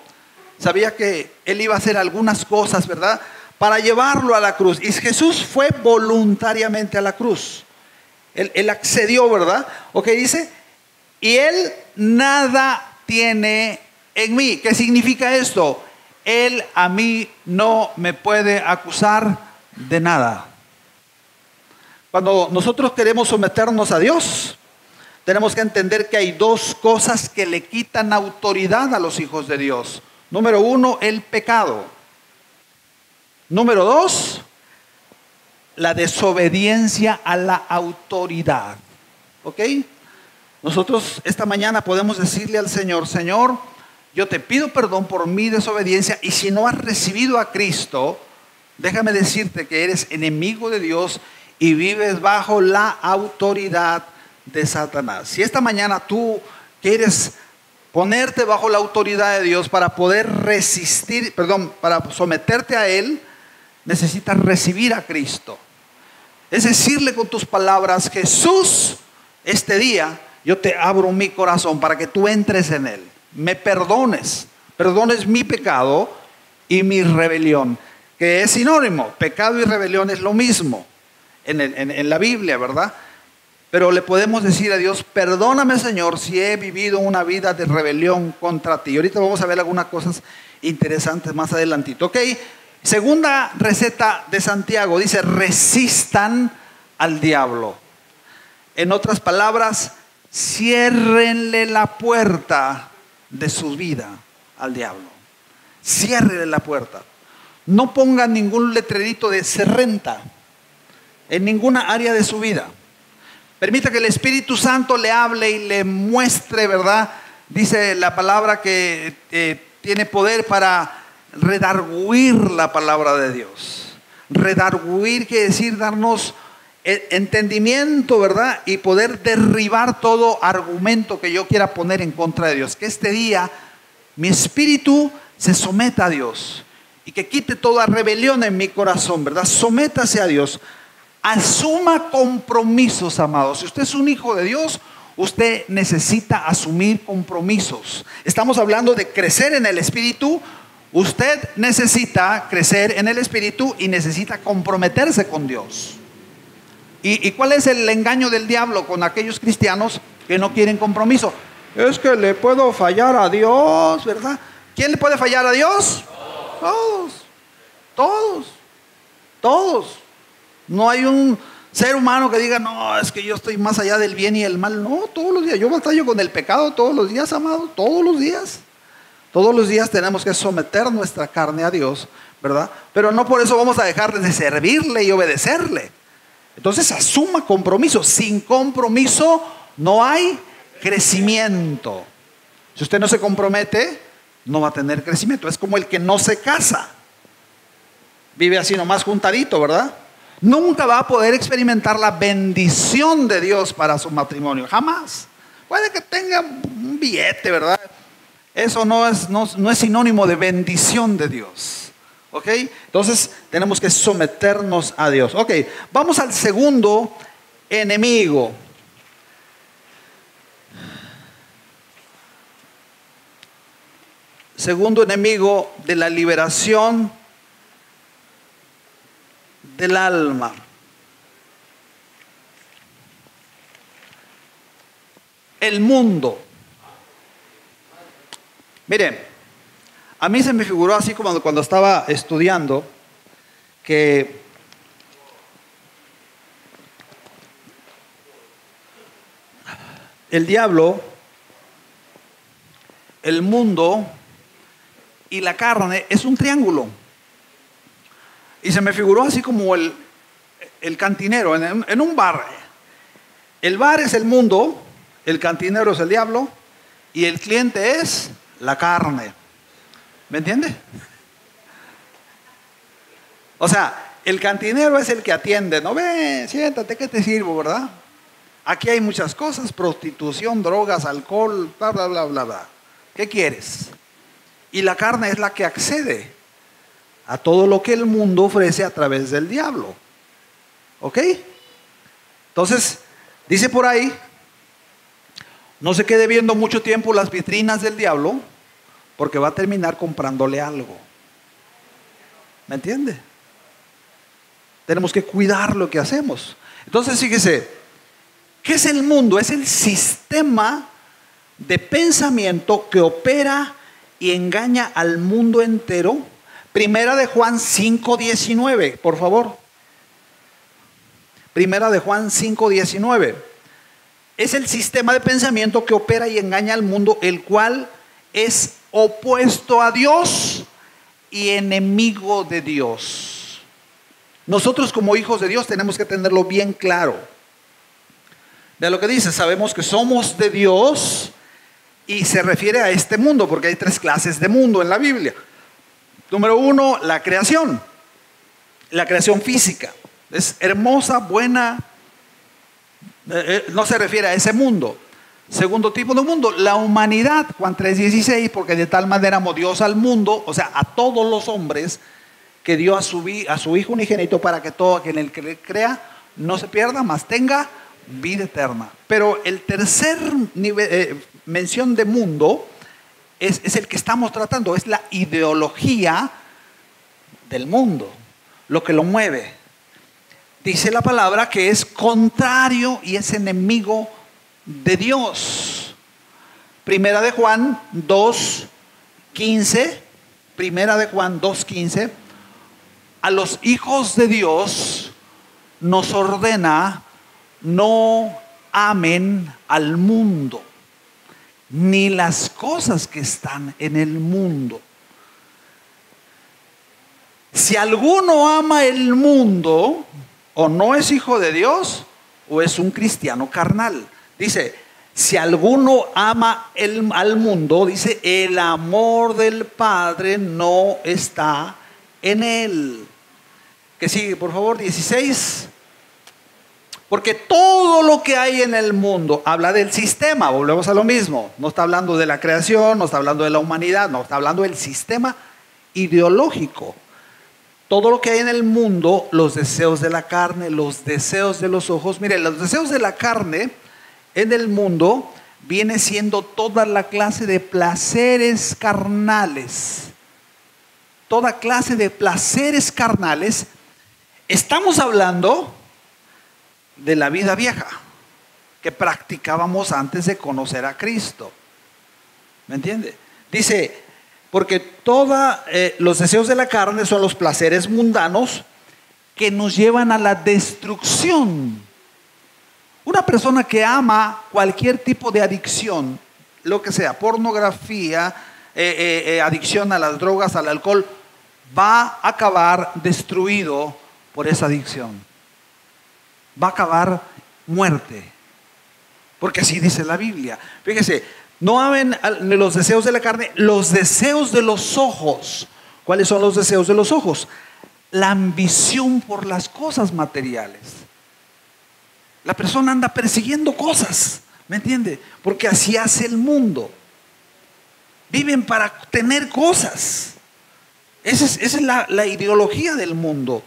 Sabía que él iba a hacer algunas cosas, ¿verdad?, para llevarlo a la cruz. Y Jesús fue voluntariamente a la cruz. Él accedió, ¿verdad? Ok, dice, y él nada tiene en mí. ¿Qué significa esto? Él a mí no me puede acusar de nada. Cuando nosotros queremos someternos a Dios, tenemos que entender que hay dos cosas que le quitan autoridad a los hijos de Dios. Número uno, el pecado. Número dos, la desobediencia a la autoridad. ¿Ok? Nosotros esta mañana podemos decirle al Señor, Señor, yo te pido perdón por mi desobediencia, y si no has recibido a Cristo, déjame decirte que eres enemigo de Dios y vives bajo la autoridad de Satanás. Si esta mañana tú quieres ponerte bajo la autoridad de Dios para poder para someterte a Él, necesitas recibir a Cristo. Es decirle con tus palabras, Jesús, este día yo te abro mi corazón para que tú entres en Él. Me perdones mi pecado y mi rebelión, que es sinónimo. Pecado y rebelión es lo mismo en la Biblia, ¿verdad? Pero le podemos decir a Dios, perdóname, Señor, si he vivido una vida de rebelión contra ti. Ahorita vamos a ver algunas cosas interesantes más adelantito. Ok, segunda receta de Santiago, dice, resistan al diablo. En otras palabras, ciérrenle la puerta de su vida al diablo. Ciérrenle la puerta. No pongan ningún letrerito de se renta en ninguna área de su vida. Permita que el Espíritu Santo le hable y le muestre, ¿verdad? Dice la palabra que tiene poder para redarguir la palabra de Dios. Redarguir quiere decir darnos entendimiento, ¿verdad? Y poder derribar todo argumento que yo quiera poner en contra de Dios. Que este día mi espíritu se someta a Dios y que quite toda rebelión en mi corazón, ¿verdad? Sométase a Dios. Asuma compromisos, amados. Si usted es un hijo de Dios, usted necesita asumir compromisos. Estamos hablando de crecer en el Espíritu. Usted necesita crecer en el Espíritu y necesita comprometerse con Dios. ¿Y cuál es el engaño del diablo con aquellos cristianos que no quieren compromiso? Es que le puedo fallar a Dios, ¿verdad? ¿Quién le puede fallar a Dios? Todos. No hay un ser humano que diga, no, es que yo estoy más allá del bien y el mal. No, todos los días. Yo batallo con el pecado todos los días, amado, todos los días. Todos los días tenemos que someter nuestra carne a Dios, ¿verdad? Pero no por eso vamos a dejar de servirle y obedecerle. Entonces asuma compromiso. Sin compromiso no hay crecimiento. Si usted no se compromete, no va a tener crecimiento. Es como el que no se casa. Vive así nomás juntadito, ¿verdad? Nunca va a poder experimentar la bendición de Dios para su matrimonio. Jamás. Puede que tenga un billete, ¿verdad? Eso no es sinónimo de bendición de Dios. ¿Ok? Entonces tenemos que someternos a Dios. Ok, vamos al segundo enemigo. Segundo enemigo de la liberación del alma. El mundo. Miren, a mí se me figuró así como cuando estaba estudiando que el diablo, el mundo y la carne es un triángulo. Y se me figuró así como el cantinero en un bar. El bar es el mundo, el cantinero es el diablo y el cliente es la carne. ¿Me entiende? O sea, el cantinero es el que atiende. No, ven, siéntate, ¿qué te sirvo, verdad? Aquí hay muchas cosas: prostitución, drogas, alcohol, bla, bla, bla, bla, bla. ¿Qué quieres? Y la carne es la que accede a todo lo que el mundo ofrece a través del diablo. ¿Ok? Entonces, dice por ahí, No se quede viendo mucho tiempo las vitrinas del diablo, porque va a terminar comprándole algo. ¿Me entiende? Tenemos que cuidar lo que hacemos. Entonces, fíjese, ¿qué es el mundo? Es el sistema de pensamiento que opera y engaña al mundo entero. Primera de Juan 5:19, por favor. Primera de Juan 5:19. Es el sistema de pensamiento que opera y engaña al mundo, el cual es opuesto a Dios y enemigo de Dios. Nosotros como hijos de Dios tenemos que tenerlo bien claro. De lo que dice, sabemos que somos de Dios y se refiere a este mundo, porque hay 3 clases de mundo en la Biblia. Número 1, la creación física. Es hermosa, buena, no se refiere a ese mundo. Segundo tipo de mundo, la humanidad, Juan 3:16, porque de tal manera amó Dios al mundo, o sea, a todos los hombres, que dio a su Hijo unigénito para que todo aquel en el que crea no se pierda, mas tenga vida eterna. Pero el tercer nivel, mención de mundo es el que estamos tratando, es la ideología del mundo, lo que lo mueve. Dice la palabra que es contrario y es enemigo de Dios. Primera de Juan 2:15, Primera de Juan 2:15, a los hijos de Dios nos ordena: no amen al mundo, ni las cosas que están en el mundo. Si alguno ama el mundo, o no es hijo de Dios, o es un cristiano carnal. Dice, si alguno ama al mundo, dice, el amor del Padre no está en él. Que sigue, por favor, 16. Porque todo lo que hay en el mundo, habla del sistema, volvemos a lo mismo. No está hablando de la creación, no está hablando de la humanidad, no está hablando del sistema ideológico. Todo lo que hay en el mundo, los deseos de la carne, los deseos de los ojos. Mire, los deseos de la carne en el mundo viene siendo toda la clase de placeres carnales. Toda clase de placeres carnales. Estamos hablando de la vida vieja que practicábamos antes de conocer a Cristo. ¿Me entiende? Dice, porque todos los deseos de la carne son los placeres mundanos que nos llevan a la destrucción. Una persona que ama cualquier tipo de adicción, lo que sea, pornografía, adicción a las drogas, al alcohol, va a acabar destruido por esa adicción. Va a acabar muerte. Porque así dice la Biblia. Fíjese, no amen los deseos de la carne, los deseos de los ojos. ¿Cuáles son los deseos de los ojos? La ambición por las cosas materiales. La persona anda persiguiendo cosas, ¿me entiende? Porque así hace el mundo. Viven para tener cosas. Esa es la ideología del mundo.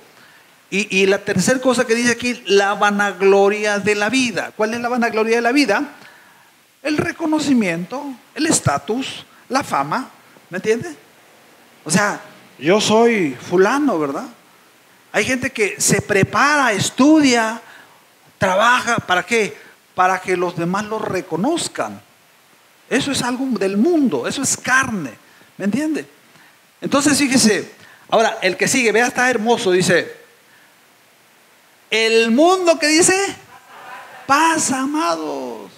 Y la tercera cosa que dice aquí, la vanagloria de la vida. ¿Cuál es la vanagloria de la vida? El reconocimiento, el estatus, la fama, ¿me entiende? O sea, yo soy fulano, ¿verdad? Hay gente que se prepara, estudia, trabaja, ¿para qué? Para que los demás lo reconozcan. Eso es algo del mundo, eso es carne, ¿me entiende? Entonces fíjese, ahora el que sigue, vea, está hermoso, dice, el mundo que dice, pasa, amados.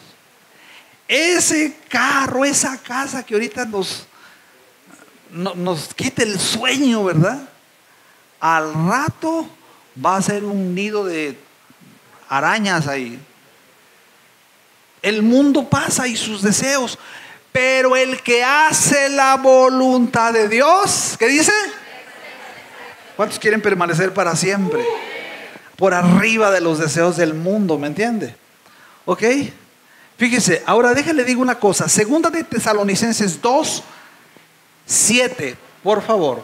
Ese carro, esa casa que ahorita nos quita el sueño, ¿verdad? Al rato va a ser un nido de arañas ahí. El mundo pasa y sus deseos, pero el que hace la voluntad de Dios, ¿qué dice? ¿Cuántos quieren permanecer para siempre? Por arriba de los deseos del mundo, ¿me entiende? ¿Ok? Fíjese, ahora déjale digo una cosa. Segunda de Tesalonicenses 2:7, por favor.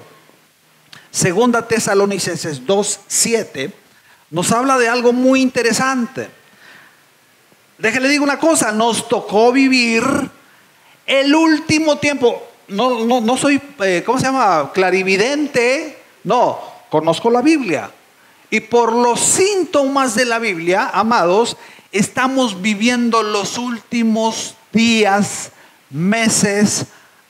Segunda Tesalonicenses 2:7 nos habla de algo muy interesante. déjale digo una cosa, nos tocó vivir el último tiempo. No soy, ¿cómo se llama? Clarividente. No, conozco la Biblia. Y por los síntomas de la Biblia, amados, estamos viviendo los últimos días, meses,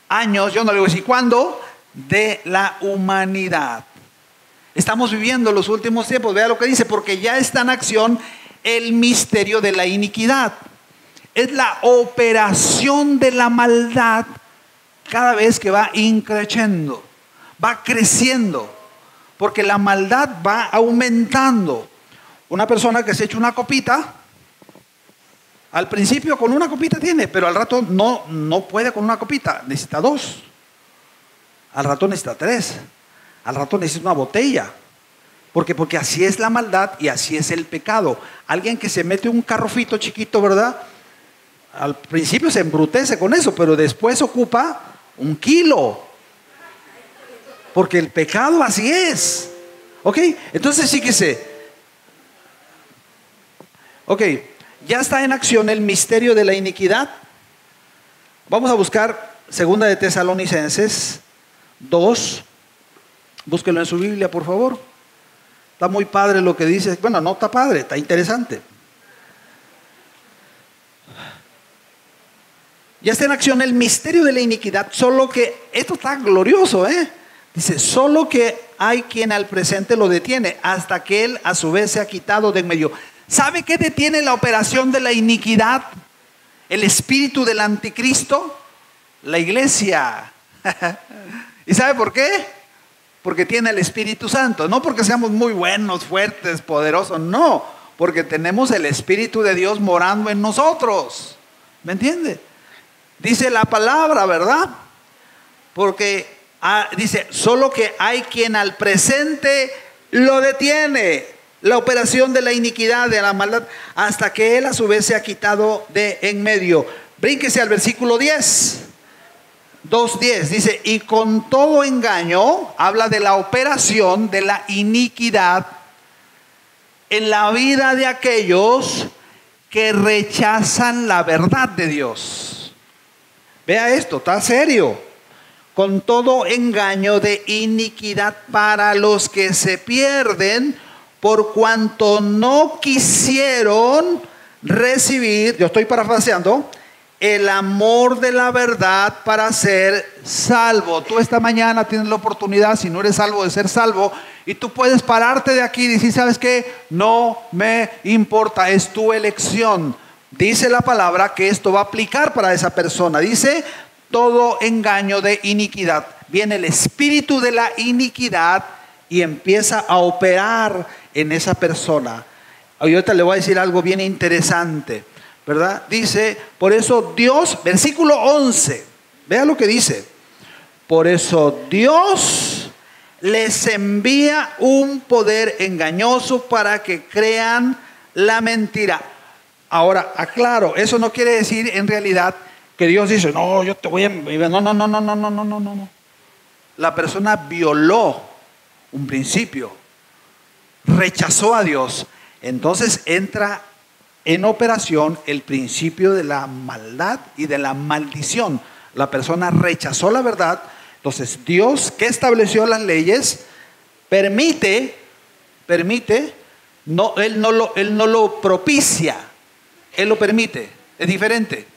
años, yo no le voy a decir cuándo, de la humanidad. Estamos viviendo los últimos tiempos. Vea lo que dice, porque ya está en acción el misterio de la iniquidad. Es la operación de la maldad cada vez que va increciendo, va creciendo, porque la maldad va aumentando. Una persona que se echa una copita, al principio con una copita tiene, pero al rato no puede con una copita, necesita 2. Al rato necesita 3. Al rato necesita una botella. Porque así es la maldad y así es el pecado. Alguien que se mete un carrofito chiquito, ¿verdad? Al principio se embrutece con eso, pero después ocupa 1 kilo. Porque el pecado así es. ¿Ok? Entonces fíjese. Ok, ya está en acción el misterio de la iniquidad. Vamos a buscar 2 de Tesalonicenses 2. Búsquenlo en su Biblia, por favor. Está muy padre lo que dice. Bueno, no está padre, está interesante. Ya está en acción el misterio de la iniquidad, solo que, esto está glorioso, dice, solo que hay quien al presente lo detiene, hasta que él a su vez se ha quitado de en medio. ¿Sabe qué detiene la operación de la iniquidad? El espíritu del anticristo, la iglesia. ¿Y sabe por qué? Porque tiene el Espíritu Santo, no porque seamos muy buenos, fuertes, poderosos, no, porque tenemos el Espíritu de Dios morando en nosotros. ¿Me entiende? Dice la palabra, ¿verdad? Porque dice, solo que hay quien al presente lo detiene, la operación de la iniquidad, de la maldad, hasta que él a su vez se ha quitado de en medio. Brínquese al versículo 10. 2:10 dice, y con todo engaño, habla de la operación de la iniquidad en la vida de aquellos que rechazan la verdad de Dios. Vea esto, está serio. Con todo engaño de iniquidad para los que se pierden, por cuanto no quisieron recibir, yo estoy parafraseando, el amor de la verdad para ser salvo. Tú esta mañana tienes la oportunidad, si no eres salvo, de ser salvo. Y tú puedes pararte de aquí y decir, ¿sabes qué? No me importa, es tu elección. Dice la palabra que esto va a aplicar para esa persona. Dice, todo engaño de iniquidad. Viene el espíritu de la iniquidad y empieza a operar en esa persona. Ahorita le voy a decir algo bien interesante, ¿verdad? Dice, por eso Dios, versículo 11, vea lo que dice. Por eso Dios les envía un poder engañoso para que crean la mentira. Ahora, aclaro, eso no quiere decir en realidad que Dios dice, no, yo te voy a... No. La persona violó un principio, rechazó a Dios. Entonces entra en operación el principio de la maldad y de la maldición. La persona rechazó la verdad. Entonces Dios, que estableció las leyes, permite, no, Él no lo propicia, Él lo permite. Es diferente.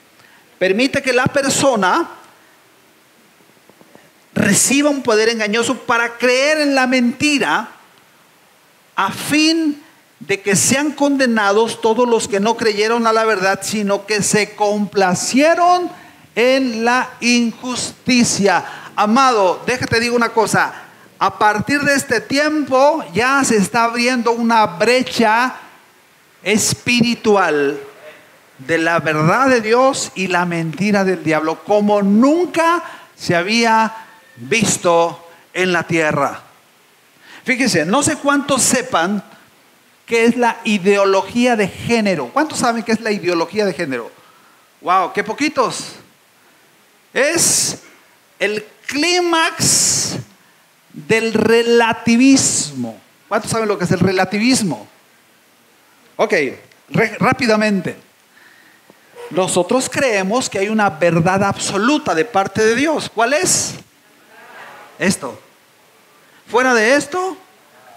Permite que la persona reciba un poder engañoso para creer en la mentira, a fin de que sean condenados todos los que no creyeron a la verdad, sino que se complacieron en la injusticia. Amado, déjate digo una cosa, a partir de este tiempo ya se está abriendo una brecha espiritual de la verdad de Dios y la mentira del diablo, como nunca se había visto en la tierra. Fíjense, no sé cuántos sepan qué es la ideología de género. ¿Cuántos saben qué es la ideología de género? Wow, qué poquitos. Es el clímax del relativismo. ¿Cuántos saben lo que es el relativismo? Ok, rápidamente. Nosotros creemos que hay una verdad absoluta de parte de Dios. ¿Cuál es? Esto. Fuera de esto,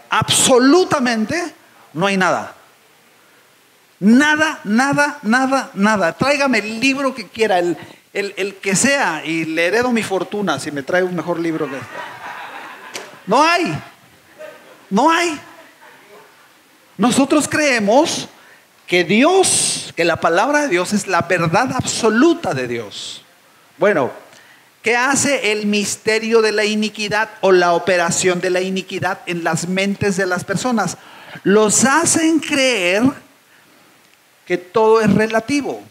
absolutamente no hay nada. Nada, nada, nada, nada. Tráigame el libro que quiera, el que sea, y le heredo mi fortuna si me trae un mejor libro que este. No hay. No hay. Nosotros creemos que Dios, que la palabra de Dios es la verdad absoluta de Dios. Bueno, ¿qué hace el misterio de la iniquidad o la operación de la iniquidad en las mentes de las personas? Los hacen creer que todo es relativo,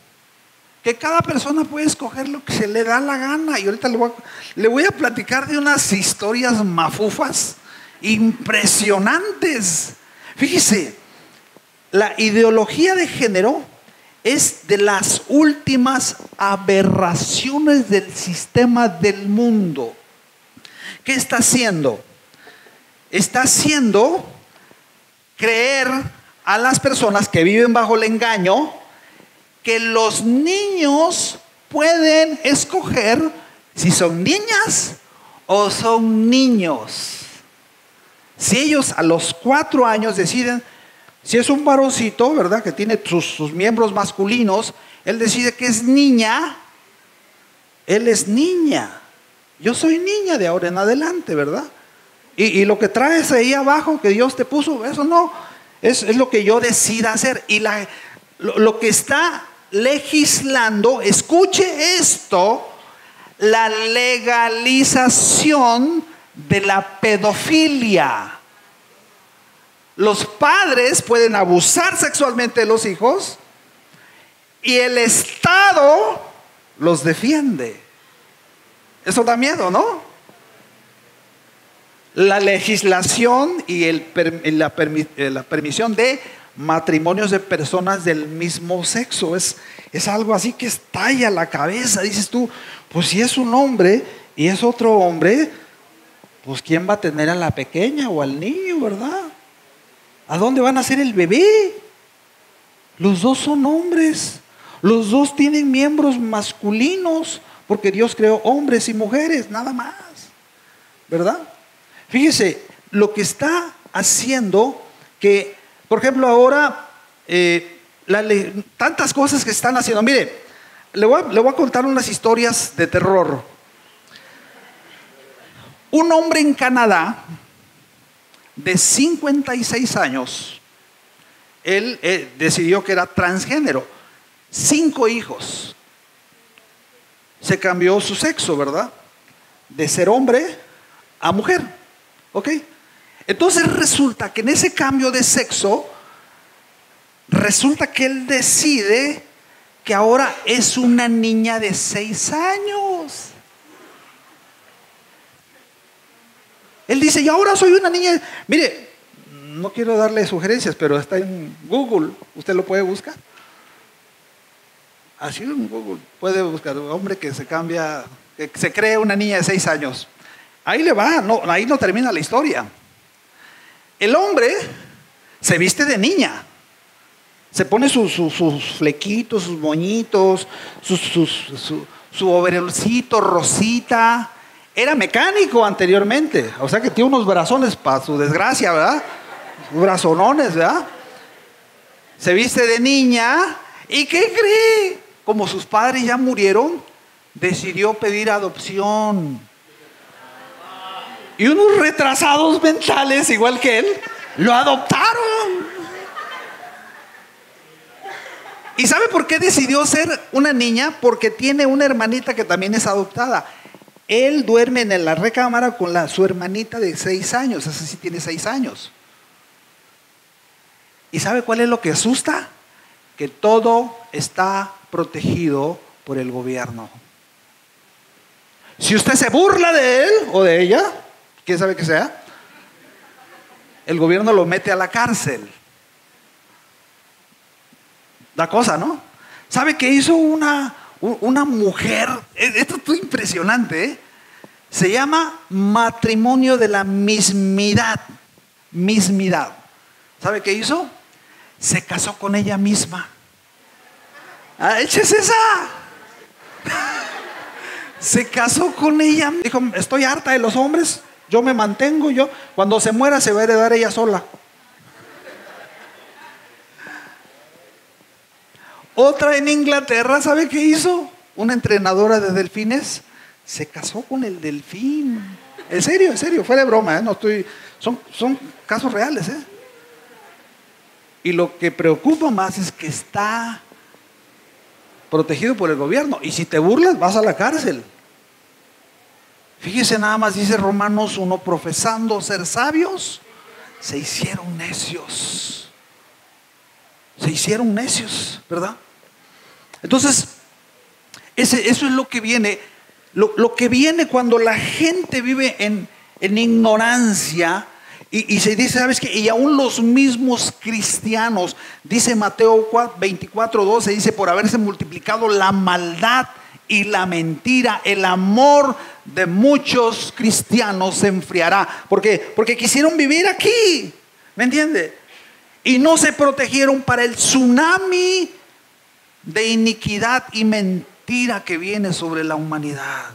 que cada persona puede escoger lo que se le da la gana. Y ahorita le voy a platicar de unas historias mafufas impresionantes. Fíjese, la ideología de género es de las últimas aberraciones del sistema del mundo. ¿Qué está haciendo? Está haciendo creer a las personas que viven bajo el engaño que los niños pueden escoger si son niñas o son niños. Si ellos a los 4 años deciden, si es un varoncito, ¿verdad?, que tiene sus miembros masculinos, él decide que es niña, él es niña. Yo soy niña de ahora en adelante, ¿verdad? Y lo que traes ahí abajo que Dios te puso, eso no, es lo que yo decida hacer. Y lo que está legislando, escuche esto, la legalización de la pedofilia. Los padres pueden abusar sexualmente de los hijos y el Estado los defiende. Eso da miedo, ¿no? La legislación y la permisión de matrimonios de personas del mismo sexo es algo así que estalla la cabeza. Dices tú, pues si es un hombre y es otro hombre, pues ¿quién va a tener a la pequeña o al niño, verdad? ¿A dónde van a ser el bebé? Los dos son hombres. Los dos tienen miembros masculinos, porque Dios creó hombres y mujeres, nada más, ¿verdad? Fíjese, lo que está haciendo que, por ejemplo, ahora, tantas cosas que están haciendo. Mire, le voy a contar unas historias de terror. Un hombre en Canadá de 56 años, él decidió que era transgénero. 5 hijos. Se cambió su sexo, ¿verdad? De ser hombre a mujer. ¿Ok? Entonces resulta que en ese cambio de sexo, resulta que él decide que ahora es una niña de 6 años. Él dice, y ahora soy una niña. Mire, no quiero darle sugerencias, pero está en Google. Usted lo puede buscar. Así en Google puede buscar un hombre que se cambia, que se cree una niña de 6 años. Ahí le va, no, ahí no termina la historia. El hombre se viste de niña. Se pone sus flequitos, sus moñitos, su overolcito rosita. Era mecánico anteriormente, o sea que tiene unos brazones para su desgracia, ¿verdad? Brazonones, ¿verdad? Se viste de niña. ¿Y qué cree? Como sus padres ya murieron, decidió pedir adopción. Y unos retrasados mentales, igual que él, lo adoptaron. ¿Y sabe por qué decidió ser una niña? Porque tiene una hermanita que también es adoptada. Él duerme en la recámara con su hermanita de 6 años. Esa sí tiene 6 años. ¿Y sabe cuál es lo que asusta? Que todo está protegido por el gobierno. Si usted se burla de él o de ella, quién sabe qué sea, el gobierno lo mete a la cárcel. La cosa, ¿no? ¿Sabe qué hizo una mujer? Esto es impresionante, ¿eh? Se llama matrimonio de la mismidad. Mismidad. ¿Sabe qué hizo? Se casó con ella misma. Ah, échese esa. Se casó con ella. Dijo, estoy harta de los hombres. Yo me mantengo, yo. Cuando se muera se va a heredar ella sola. Otra en Inglaterra, ¿sabe qué hizo? Una entrenadora de delfines se casó con el delfín. En serio, fue de broma, ¿eh? No estoy, son casos reales, ¿eh? Y lo que preocupa más es que está protegido por el gobierno. Y si te burlas, vas a la cárcel. Fíjese nada más, dice Romanos 1, profesando ser sabios, se hicieron necios. Se hicieron necios, ¿verdad? Entonces, eso es lo que viene. Lo que viene cuando la gente vive en ignorancia y se dice, ¿sabes qué? Y aún los mismos cristianos, dice Mateo 24:12, dice, por haberse multiplicado la maldad y la mentira, el amor de muchos cristianos se enfriará. ¿Por qué? Porque quisieron vivir aquí, ¿me entiende? Y no se protegieron para el tsunami de iniquidad y mentira que viene sobre la humanidad.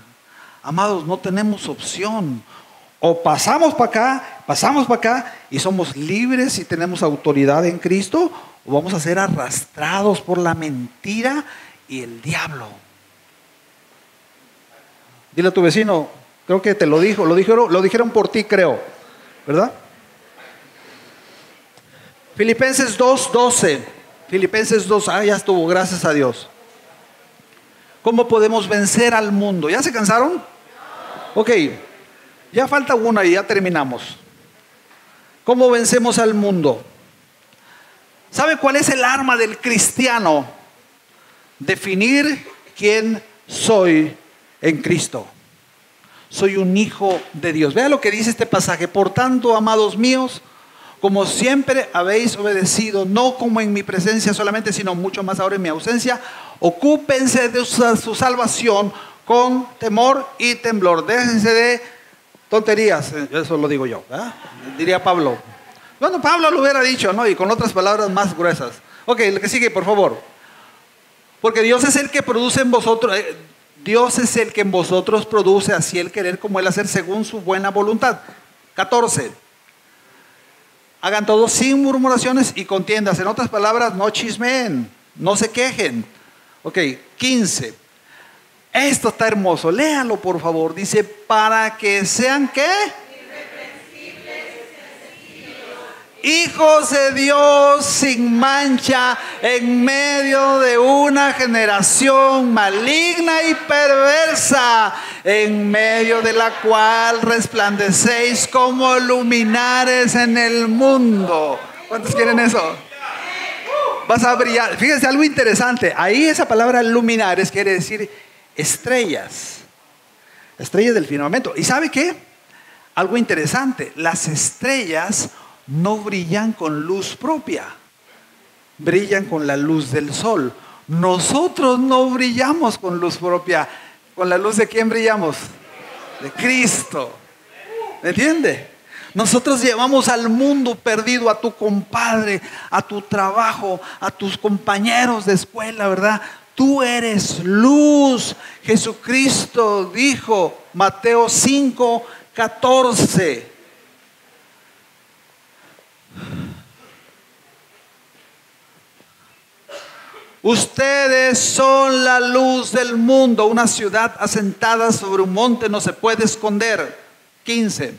Amados, no tenemos opción. O pasamos para acá y somos libres y tenemos autoridad en Cristo, o vamos a ser arrastrados por la mentira y el diablo. Dile a tu vecino, creo que te lo dijeron por ti, creo, ¿verdad? Filipenses 2:12. Filipenses 2, ya estuvo, gracias a Dios. ¿Cómo podemos vencer al mundo? ¿Ya se cansaron? Ok, ya falta una y ya terminamos. ¿Cómo vencemos al mundo? ¿Sabe cuál es el arma del cristiano? Definir quién soy en Cristo. Soy un hijo de Dios. Vea lo que dice este pasaje. Por tanto, amados míos, como siempre habéis obedecido, no como en mi presencia solamente, sino mucho más ahora en mi ausencia, ocúpense de su salvación con temor y temblor. Déjense de tonterías. Eso lo digo yo, ¿verdad? Diría Pablo. Bueno, Pablo lo hubiera dicho, ¿no? Y con otras palabras más gruesas. Ok, lo que sigue, por favor. Porque Dios es el que produce en vosotros, Dios es el que en vosotros produce así el querer como el hacer según su buena voluntad. 14. Hagan todo sin murmuraciones y contiendas. En otras palabras, no chismeen, no se quejen. Ok, 15. Esto está hermoso, léalo por favor. Dice, para que sean, ¿qué? Hijos de Dios sin mancha en medio de una generación maligna y perversa, en medio de la cual resplandecéis como luminares en el mundo. ¿Cuántos quieren eso? Vas a brillar. Fíjense algo interesante. Ahí esa palabra luminares quiere decir estrellas. Estrellas del firmamento. ¿Y sabe qué? Algo interesante. Las estrellas no brillan con luz propia, brillan con la luz del sol. Nosotros no brillamos con luz propia. ¿Con la luz de quién brillamos? De Cristo. ¿Me entiende? Nosotros llevamos al mundo perdido, a tu compadre, a tu trabajo, a tus compañeros de escuela, ¿verdad? Tú eres luz. Jesucristo dijo, Mateo 5:14. Ustedes son la luz del mundo. Una ciudad asentada sobre un monte no se puede esconder. 15.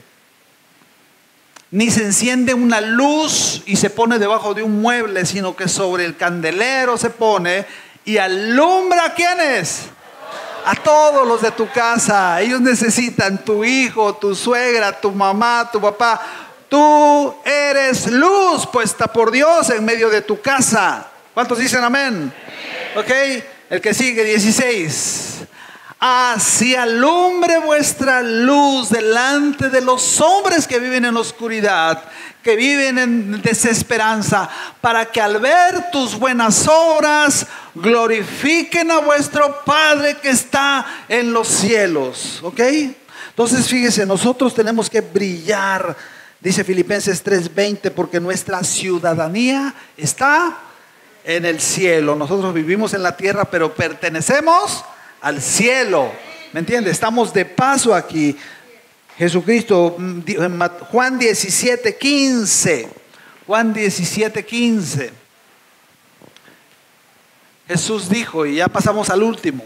Ni se enciende una luz y se pone debajo de un mueble, sino que sobre el candelero se pone y alumbra. ¿A quiénes? A todos los de tu casa. Ellos necesitan, tu hijo, tu suegra, tu mamá, tu papá. Tú eres luz puesta por Dios en medio de tu casa. ¿Cuántos dicen amén? Ok, el que sigue, 16. Así alumbre vuestra luz delante de los hombres que viven en oscuridad, que viven en desesperanza, para que al ver tus buenas obras glorifiquen a vuestro Padre que está en los cielos. Ok, entonces fíjese, nosotros tenemos que brillar. Dice Filipenses 3:20, porque nuestra ciudadanía está en el cielo. Nosotros vivimos en la tierra, pero pertenecemos al cielo. ¿Me entiendes? Estamos de paso aquí. Jesucristo, Juan 17:15. Juan 17:15. Jesús dijo, y ya pasamos al último: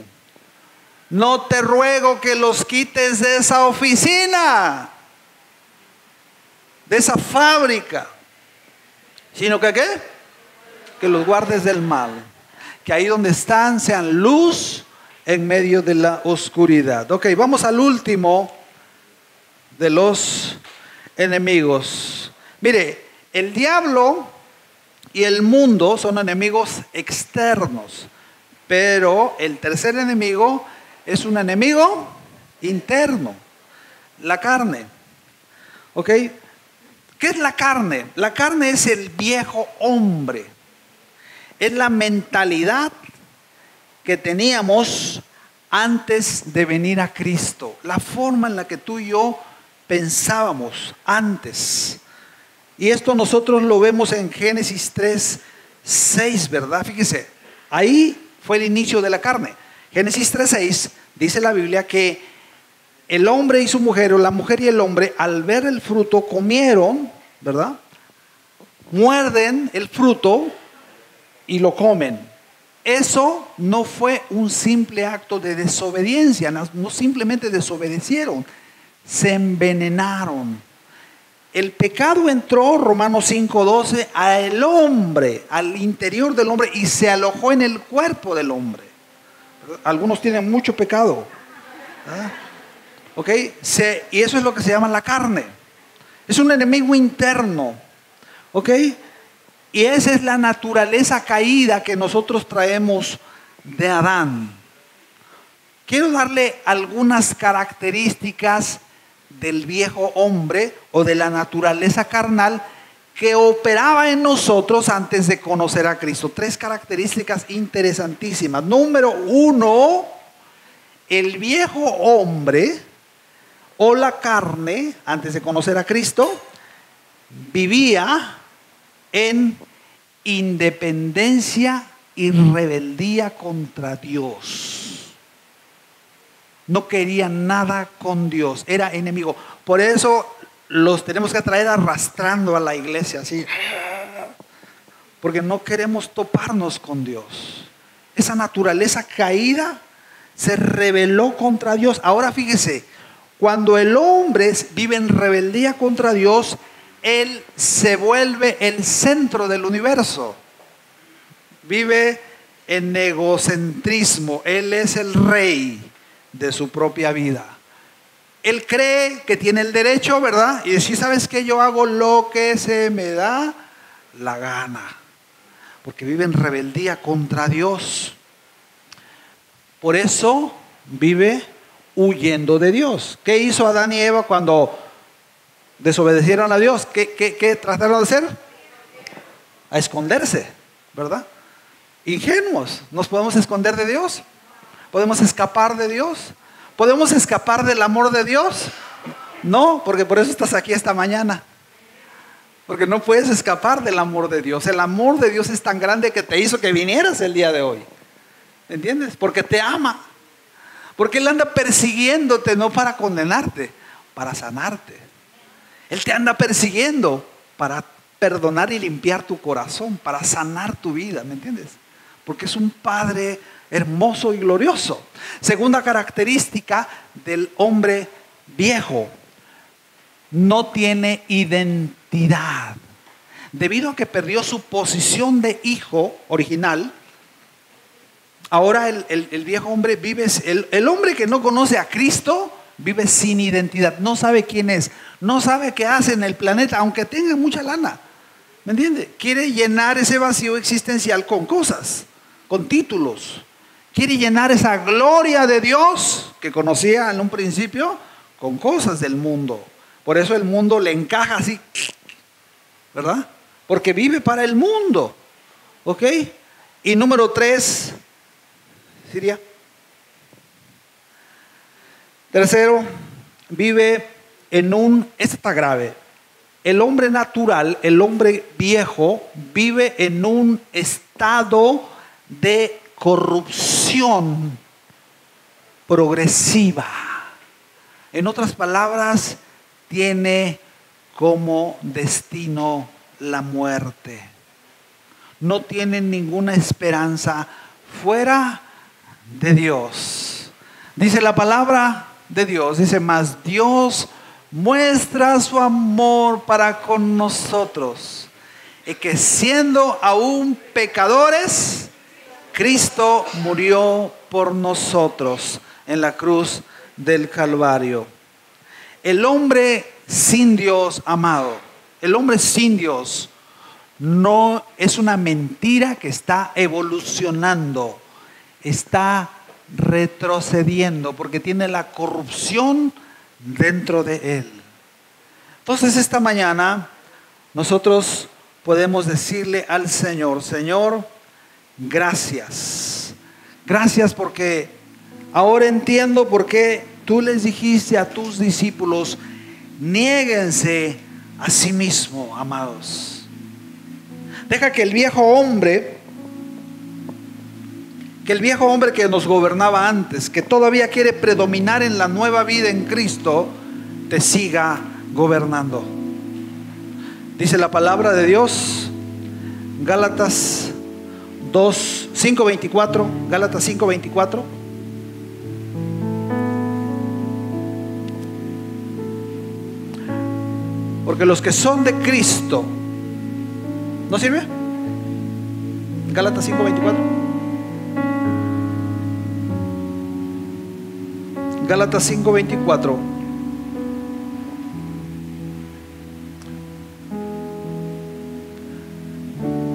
no te ruego que los quites de esa oficina, de esa fábrica, sino que ¿qué? Que los guardes del mal. Que ahí donde están sean luz en medio de la oscuridad. Ok, vamos al último de los enemigos. Mire, el diablo y el mundo son enemigos externos, pero el tercer enemigo es un enemigo interno, la carne. ¿Ok? ¿Qué es la carne? La carne es el viejo hombre. Es la mentalidad que teníamos antes de venir a Cristo. La forma en la que tú y yo pensábamos antes. Y esto nosotros lo vemos en Génesis 3:6, ¿verdad? Fíjese, ahí fue el inicio de la carne. Génesis 3:6 dice la Biblia que el hombre y su mujer, o la mujer y el hombre, al ver el fruto, comieron, ¿verdad? Muerden el fruto y lo comen. Eso no fue un simple acto de desobediencia, no simplemente desobedecieron, se envenenaron. El pecado entró, Romanos 5:12, al hombre, al interior del hombre, y se alojó en el cuerpo del hombre. Algunos tienen mucho pecado, ¿verdad? ¿Ok? Y eso es lo que se llama la carne. Es un enemigo interno. ¿Ok? Y esa es la naturaleza caída que nosotros traemos de Adán. Quiero darle algunas características del viejo hombre o de la naturaleza carnal que operaba en nosotros antes de conocer a Cristo. 3 características interesantísimas. Número 1, el viejo hombre o la carne, antes de conocer a Cristo, vivía en independencia y rebeldía contra Dios. No quería nada con Dios, era enemigo. Por eso los tenemos que traer arrastrando a la iglesia así, porque no queremos toparnos con Dios. Esa naturaleza caída se rebeló contra Dios. Ahora fíjese, cuando el hombre vive en rebeldía contra Dios, él se vuelve el centro del universo. Vive en egocentrismo. Él es el rey de su propia vida. Él cree que tiene el derecho, ¿verdad? Y si sabes que yo hago lo que se me da la gana. Porque vive en rebeldía contra Dios. Por eso vive huyendo de Dios. ¿Qué hizo Adán y Eva cuando desobedecieron a Dios? ¿Qué trataron de hacer? A esconderse, ¿verdad? Ingenuos. ¿Nos podemos esconder de Dios? ¿Podemos escapar de Dios? ¿Podemos escapar del amor de Dios? No, porque por eso estás aquí esta mañana. Porque no puedes escapar del amor de Dios. El amor de Dios es tan grande que te hizo que vinieras el día de hoy. ¿Entiendes? Porque te ama. Porque Él anda persiguiéndote no para condenarte, para sanarte. Él te anda persiguiendo para perdonar y limpiar tu corazón, para sanar tu vida, ¿me entiendes? Porque es un Padre hermoso y glorioso. Segunda característica del hombre viejo: no tiene identidad. Debido a que perdió su posición de hijo original, ahora el viejo hombre vive, el hombre que no conoce a Cristo vive sin identidad, no sabe quién es, no sabe qué hace en el planeta, aunque tenga mucha lana. ¿Me entiende? Quiere llenar ese vacío existencial con cosas, con títulos. Quiere llenar esa gloria de Dios que conocía en un principio con cosas del mundo. Por eso el mundo le encaja así, ¿verdad? Porque vive para el mundo. ¿Ok? Y número 3, Siria. Tercero, vive en esto está grave. El hombre natural, el hombre viejo, vive en un estado de corrupción progresiva. En otras palabras, tiene como destino la muerte. No tienen ninguna esperanza fuera de Dios. Dice la palabra de Dios, dice: mas Dios muestra su amor para con nosotros, y que siendo aún pecadores, Cristo murió por nosotros en la cruz del Calvario. El hombre sin Dios, amado, el hombre sin Dios no es una mentira que está evolucionando, está retrocediendo porque tiene la corrupción dentro de él. Entonces esta mañana nosotros podemos decirle al Señor: Señor, gracias. Gracias porque ahora entiendo por qué tú les dijiste a tus discípulos: niéguense a sí mismo, amados. Deja que el viejo hombre que nos gobernaba antes, que todavía quiere predominar en la nueva vida en Cristo, te siga gobernando. Dice la palabra de Dios, Gálatas 5:24, Gálatas 5:24. Porque los que son de Cristo, ¿no sirve? Gálatas 5:24. Gálatas 5:24.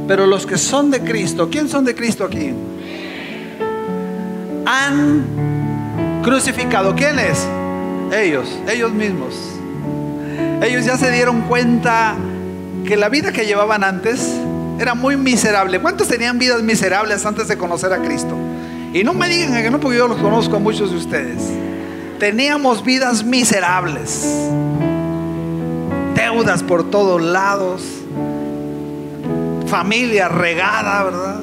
Pero los que son de Cristo, ¿quién son de Cristo aquí? Han crucificado. ¿Quiénes? Ellos mismos. Ellos ya se dieron cuenta que la vida que llevaban antes era muy miserable. ¿Cuántos tenían vidas miserables antes de conocer a Cristo? Y no me digan que no, porque yo los conozco a muchos de ustedes. Teníamos vidas miserables, deudas por todos lados, familia regada, ¿verdad?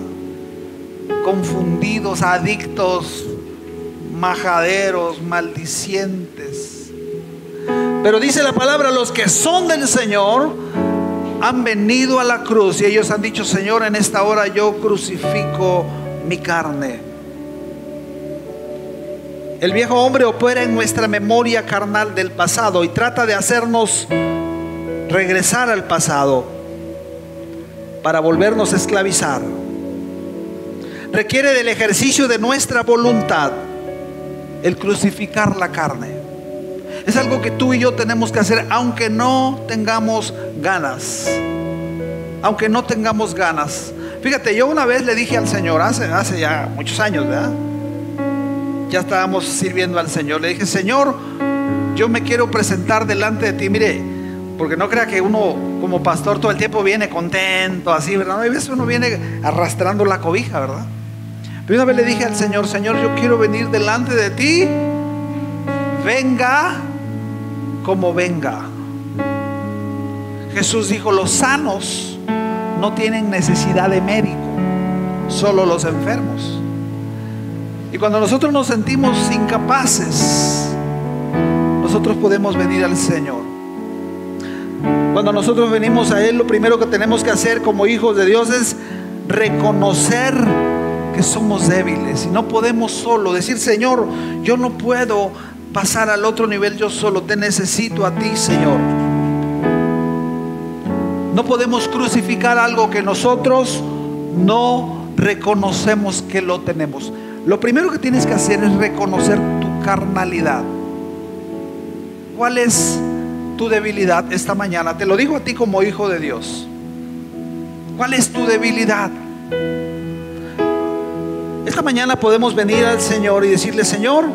Confundidos, adictos, majaderos, maldicientes. Pero dice la palabra: los que son del Señor han venido a la cruz y ellos han dicho: Señor, en esta hora yo crucifico mi carne. El viejo hombre opera en nuestra memoria carnal del pasado y trata de hacernos regresar al pasado para volvernos a esclavizar. Requiere del ejercicio de nuestra voluntad el crucificar la carne. Es algo que tú y yo tenemos que hacer, aunque no tengamos ganas. Aunque no tengamos ganas. Fíjate, yo una vez le dije al Señor, hace ya muchos años, ¿verdad? Ya estábamos sirviendo al Señor. Le dije: Señor, yo me quiero presentar delante de ti. Mire, porque no crea que uno como pastor todo el tiempo viene contento, así, ¿verdad? No, a veces uno viene arrastrando la cobija, ¿verdad? Pero una vez le dije al Señor: Señor, yo quiero venir delante de ti, venga como venga. Jesús dijo: los sanos no tienen necesidad de médico, solo los enfermos. Y cuando nosotros nos sentimos incapaces, nosotros podemos venir al Señor. Cuando nosotros venimos a Él, lo primero que tenemos que hacer como hijos de Dios es reconocer que somos débiles y no podemos solo. Decir: Señor, yo no puedo pasar al otro nivel yo solo, te necesito a ti, Señor. No podemos crucificar algo que nosotros no reconocemos que lo tenemos. Lo primero que tienes que hacer es reconocer tu carnalidad. ¿Cuál es tu debilidad esta mañana? Te lo digo a ti como hijo de Dios. ¿Cuál es tu debilidad? Esta mañana podemos venir al Señor y decirle: Señor,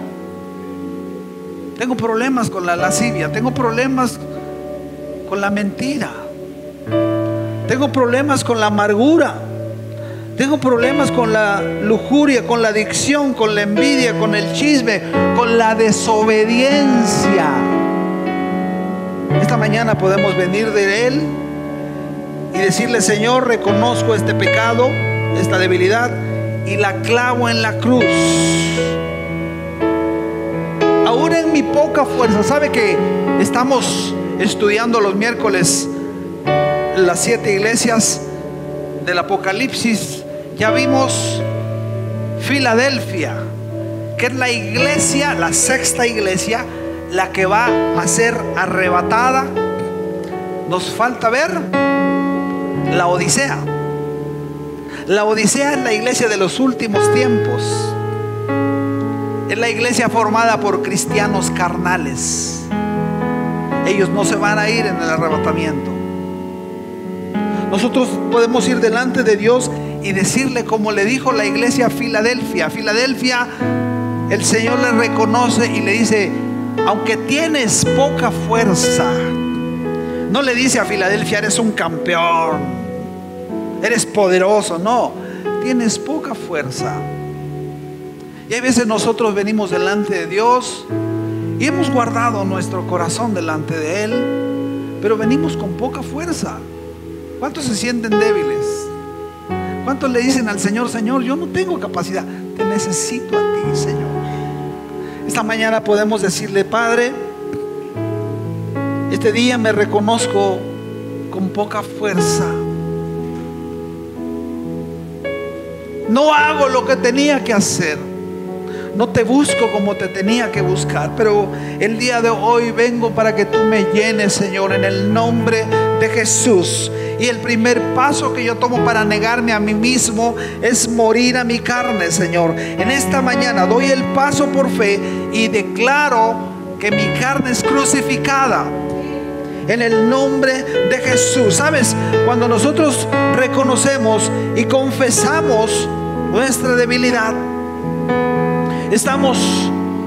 tengo problemas con la lascivia, tengo problemas con la mentira, tengo problemas con la amargura, tengo problemas con la lujuria, con la adicción, con la envidia, con el chisme, con la desobediencia. Esta mañana podemos venir de Él y decirle: Señor, reconozco este pecado, esta debilidad y la clavo en la cruz. Aún en mi poca fuerza. ¿Sabe que estamos estudiando los miércoles las 7 iglesias del Apocalipsis? Ya vimos Filadelfia, que es la iglesia, la 6ª iglesia, la que va a ser arrebatada. Nos falta ver la Odisea. La Odisea es la iglesia de los últimos tiempos. Es la iglesia formada por cristianos carnales. Ellos no se van a ir en el arrebatamiento. Nosotros podemos ir delante de Dios y decirle como le dijo la iglesia a Filadelfia. Filadelfia, el Señor le reconoce y le dice: aunque tienes poca fuerza. No le dice a Filadelfia: eres un campeón, eres poderoso. No, tienes poca fuerza. Y hay veces nosotros venimos delante de Dios y hemos guardado nuestro corazón delante de Él, pero venimos con poca fuerza. ¿Cuántos se sienten débiles? ¿Cuántos le dicen al Señor: Señor, yo no tengo capacidad, te necesito a ti, Señor? Esta mañana podemos decirle: Padre, este día me reconozco con poca fuerza. No hago lo que tenía que hacer. No te busco como te tenía que buscar. Pero el día de hoy vengo para que tú me llenes, Señor, en el nombre de Jesús. Y el primer paso que yo tomo para negarme a mí mismo es morir a mi carne, Señor. En esta mañana doy el paso por fe y declaro que mi carne es crucificada en el nombre de Jesús. ¿Sabes? Cuando nosotros reconocemos y confesamos nuestra debilidad, estamos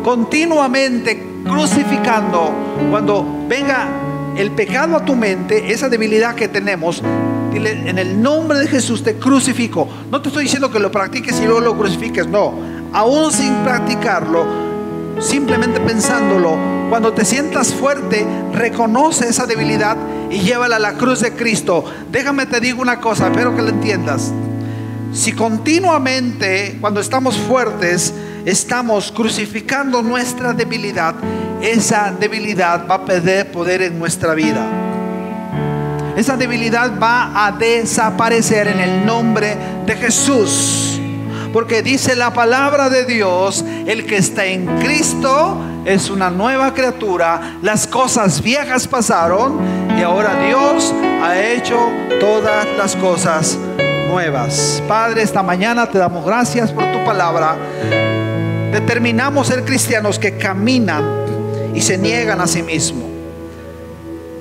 continuamente crucificando. Cuando venga el pecado a tu mente, esa debilidad que tenemos, dile: en el nombre de Jesús te crucifico. No te estoy diciendo que lo practiques y luego lo crucifiques, no. Aún sin practicarlo, simplemente pensándolo, cuando te sientas fuerte, reconoce esa debilidad y llévala a la cruz de Cristo. Déjame te digo una cosa, espero que lo entiendas. Si continuamente, cuando estamos fuertes, estamos crucificando nuestra debilidad, esa debilidad va a perder poder en nuestra vida. Esa debilidad va a desaparecer en el nombre de Jesús. Porque dice la palabra de Dios: el que está en Cristo es una nueva criatura. Las cosas viejas pasaron y ahora Dios ha hecho todas las cosas nuevas. Padre, esta mañana te damos gracias por tu palabra. Determinamos ser cristianos que caminan y se niegan a sí mismos,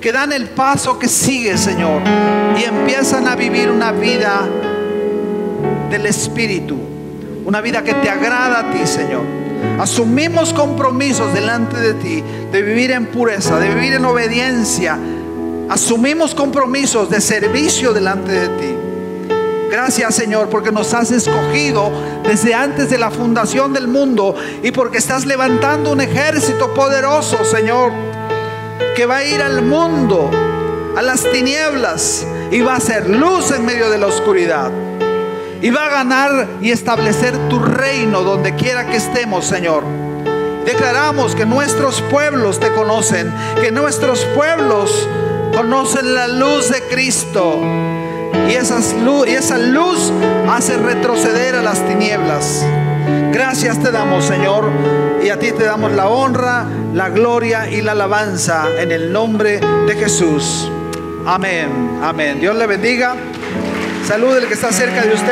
que dan el paso que sigue, Señor, y empiezan a vivir una vida del Espíritu, una vida que te agrada a ti, Señor. Asumimos compromisos delante de ti, de vivir en pureza, de vivir en obediencia. Asumimos compromisos de servicio delante de ti. Gracias, Señor, porque nos has escogido desde antes de la fundación del mundo, y porque estás levantando un ejército poderoso, Señor, que va a ir al mundo, a las tinieblas, y va a ser luz en medio de la oscuridad, y va a ganar y establecer tu reino donde quiera que estemos, Señor. Declaramos que nuestros pueblos te conocen, que nuestros pueblos conocen la luz de Cristo. Y esa luz hace retroceder a las tinieblas. Gracias te damos, Señor, y a ti te damos la honra, la gloria y la alabanza en el nombre de Jesús. Amén, amén. Dios le bendiga. Salude al que está cerca de usted.